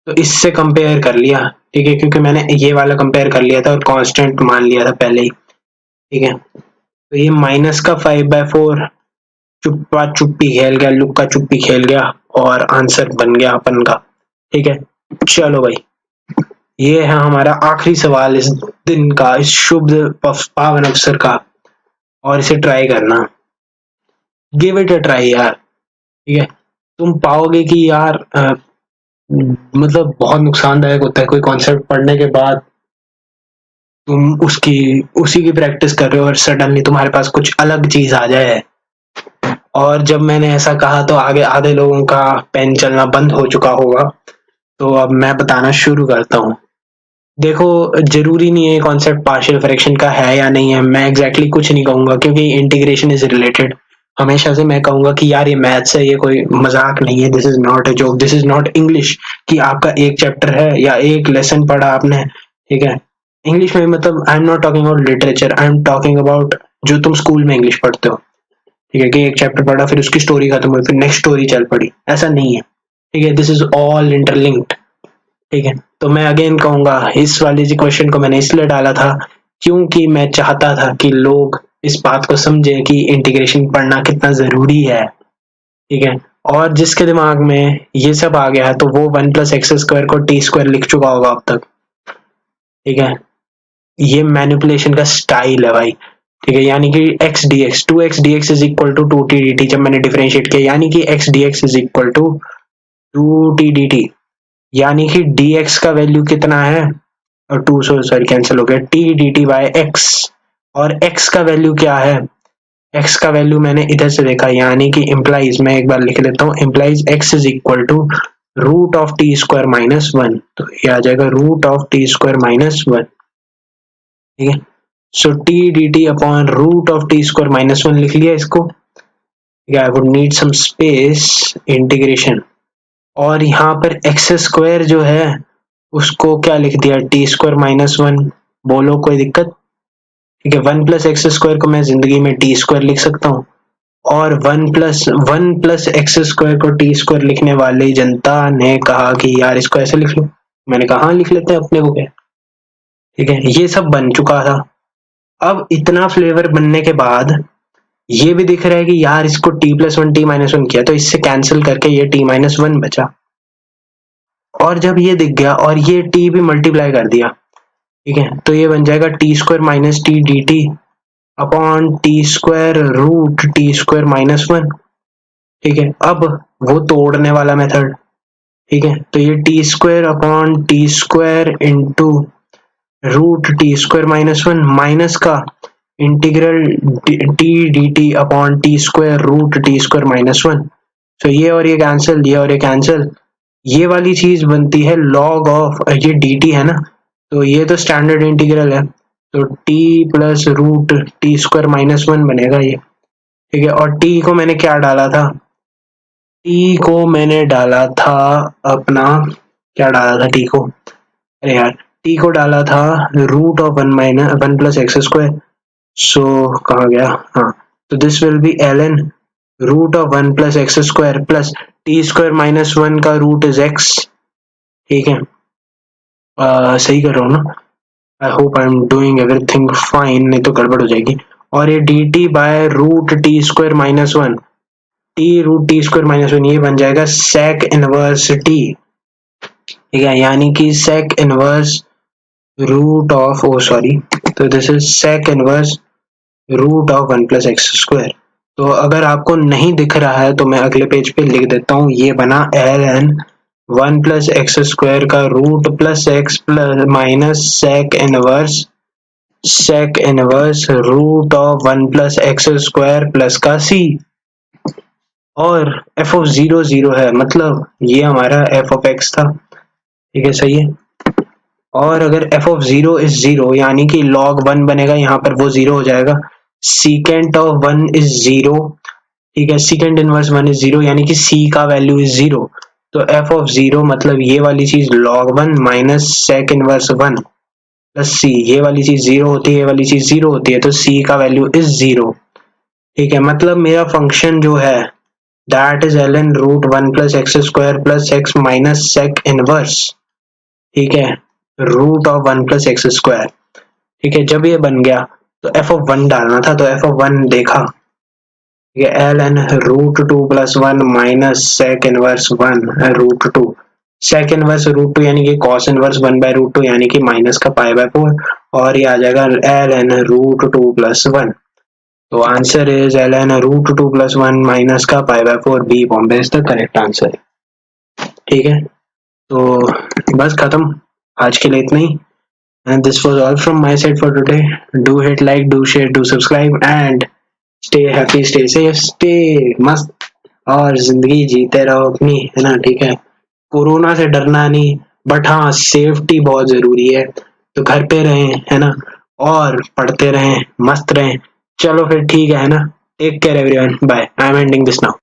B: तो इससे कंपेयर कर लिया, ठीक है, क्योंकि मैंने ये वाला कंपेयर कर लिया था और कांस्टेंट मान लिया था पहले ही, ठीक है। तो ये माइनस का 5/4 चुप्पा चुप्पी खेल गया, लुक्का चुप्पी खेल गया और आंसर बन गया अपन का, ठीक है। चलो भाई, ये है हमारा आखिरी सवाल इस दिन का, इस शुभ पावन अवसर का, और इसे ट्राई करना, गिव इट अ ट्राई यार, ठीक है। तुम पाओगे कि यार मतलब बहुत नुकसानदायक होता है कोई कॉन्सेप्ट पढ़ने के बाद तुम उसी की प्रैक्टिस कर रहे हो और सडनली तुम्हारे पास कुछ अलग चीज आ जाए। और जब मैंने ऐसा कहा तो आगे आधे लोगों का पेन चलना बंद हो चुका होगा। तो अब मैं बताना शुरू करता हूँ। देखो, जरूरी नहीं है कॉन्सेप्ट पार्शियल फ्रैक्शन का है या नहीं है, मैं एग्जैक्टली कुछ नहीं कहूंगा क्योंकि इंटीग्रेशन इज रिलेटेड। हमेशा से मैं कहूंगा कि यार ये मैथ्स है, ये कोई मजाक नहीं है, this is not a joke, this is not English कि आपका एक चैप्टर है या एक लेसन पढ़ा आपने, ठीक है। इंग्लिश में मतलब I am not talking about literature, I am talking about जो तुम स्कूल में इंग्लिश पढ़ते हो, ठीक है, कि एक चैप्टर पढ़ा फिर उसकी स्टोरी खत्म हुई फिर नेक्स्ट स्टोरी चल पड़ी, ऐसा नहीं है, ठीक है। दिस इज ऑल इंटरलिंक्ड, ठीक है। तो मैं अगेन कहूंगा, इस वाले जी क्वेश्चन को मैंने इसलिए डाला था क्योंकि मैं चाहता था कि लोग इस बात को समझे कि इंटीग्रेशन पढ़ना कितना जरूरी है, ठीक है। और जिसके दिमाग में ये सब आ गया है तो वो 1+x² को t² लिख चुका होगा अब तक, ठीक है। ये मैनिपुलेशन का स्टाइल है भाई, ठीक है। यानी कि x dx 2x dx is equal to 2t dt जब मैंने डिफरेंशिएट किया, यानी कि x dx is equal to 2t dt, यानी कि dx का वैल्यू कितना है, और 2 सॉरी कैंसिल हो गया, t dt बाय x, और x का वैल्यू क्या है, x का वैल्यू मैंने इधर से देखा, यानी कि इम्प्लाइज, मैं एक बार लिख लेता हूँ, implies x is equal to root of t² minus 1, तो ये आ जाएगा रूट ऑफ t² माइनस 1, ठीक है। So t dt upon root of t² minus 1 लिख लिया इसको, I would need some space, integration, और यहाँ पर x² जो है उसको क्या लिख दिया, t² माइनस 1, बोलो कोई दिक्कत, ठीक है। 1+x² को मैं जिंदगी में t² लिख सकता हूँ, और 1+x² को t² लिखने वाली जनता ने कहा कि यार इसको ऐसे लिख लो, मैंने कहा हाँ लिख लेते हैं, अपने को क्या, ठीक है। ये सब बन चुका था। अब इतना फ्लेवर बनने के बाद ये भी दिख रहा है कि यार इसको t+1 t-1 किया तो इससे कैंसिल करके ये t-1 बचा, और जब ये दिख गया और ये t भी मल्टीप्लाई कर दिया, ठीक है, तो ये बन जाएगा t² minus t dt upon t² root t² minus 1, ठीक है। अब वो तोड़ने वाला मेथड, ठीक है, तो ये t² upon t² into root t² minus 1 minus का integral t dt upon t² root t² minus 1, तो ये और ये कैंसिल, ये और ये कैंसिल, ये वाली चीज बनती है लॉग ऑफ, ये dt है ना, तो ये तो स्टैंडर्ड इंटीग्रल है, तो t plus root t² minus 1 बनेगा ये, ठीक है। और t को मैंने क्या डाला था, t को मैंने डाला था अपना, क्या डाला था t को, अरे यार t को डाला था रूट ऑफ 1+x², सो कहाँ गया, हाँ, तो this will be ln root of 1+x² plus t² minus 1 का रूट इज x, ठीक है। सही कर रहा हूँ ना, I hope I am doing everything fine, नहीं तो गड़बड़ हो जाएगी। और ये dt by root t² minus 1, t root t² minus 1, ये बन जाएगा sec इनवर्स t, ठीक है, यानी कि sec inverse root of, oh sorry, तो this is sec inverse root of 1+x²। तो अगर आपको नहीं दिख रहा है तो मैं अगले पेज पे लिख देता हूँ, ये बना ln 1+x² का root plus x plus minus sec inverse root of 1+x² plus का c, और f ऑफ 0 है, मतलब ये हमारा f ऑफ x था, ठीक है, सही है। और अगर f ऑफ 0 इज 0 यानी कि log 1 बनेगा, यहाँ पर वो 0 हो जाएगा, secant ऑफ 1 इज 0, ठीक है, secant इनवर्स 1 इज 0 यानी कि c का वैल्यू इज 0, तो f ऑफ 0 मतलब ये वाली चीज log 1 minus sec inverse 1 plus c, ये वाली चीज 0 होती है, ये वाली चीज 0 होती है, तो c का वैल्यू इज 0, ठीक है। मतलब मेरा फंक्शन जो है that is ln root 1 plus X square plus X minus sec inverse, ठीक है, root of 1 plus X square, ठीक है। जब ये बन गया तो एफ ऑफ 1 डालना था, तो एफ ऑफ 1 देखा, ठीक है, ln root 2 plus 1 minus sec inverse 1 root 2, sec inverse root 2 यानी कि कॉस इनवर्स 1 बाय रूट 2 यानी कि माइनस का पाई बाय 4, और ये आ जाएगा ln रूट 2 प्लस 1। तो answer is ln root 2 plus 1 minus का पाई बाय 4, बी बॉम्बे इज द करेक्ट आंसर, ठीक है। तो बस खत्म, आज के लिए इतना ही। And this was all from my side for today. Do hit like, do share, do subscribe and stay happy, stay safe, stay मस्त और जिंदगी जीते रहो अपनी, है ना, ठीक है। कोरोना से डरना नहीं, बट हाँ सेफ्टी बहुत जरूरी है, तो घर पे रहें, है ना, और पढ़ते रहें, मस्त रहें। चलो फिर ठीक है ना, take care everyone, bye, I am ending this now.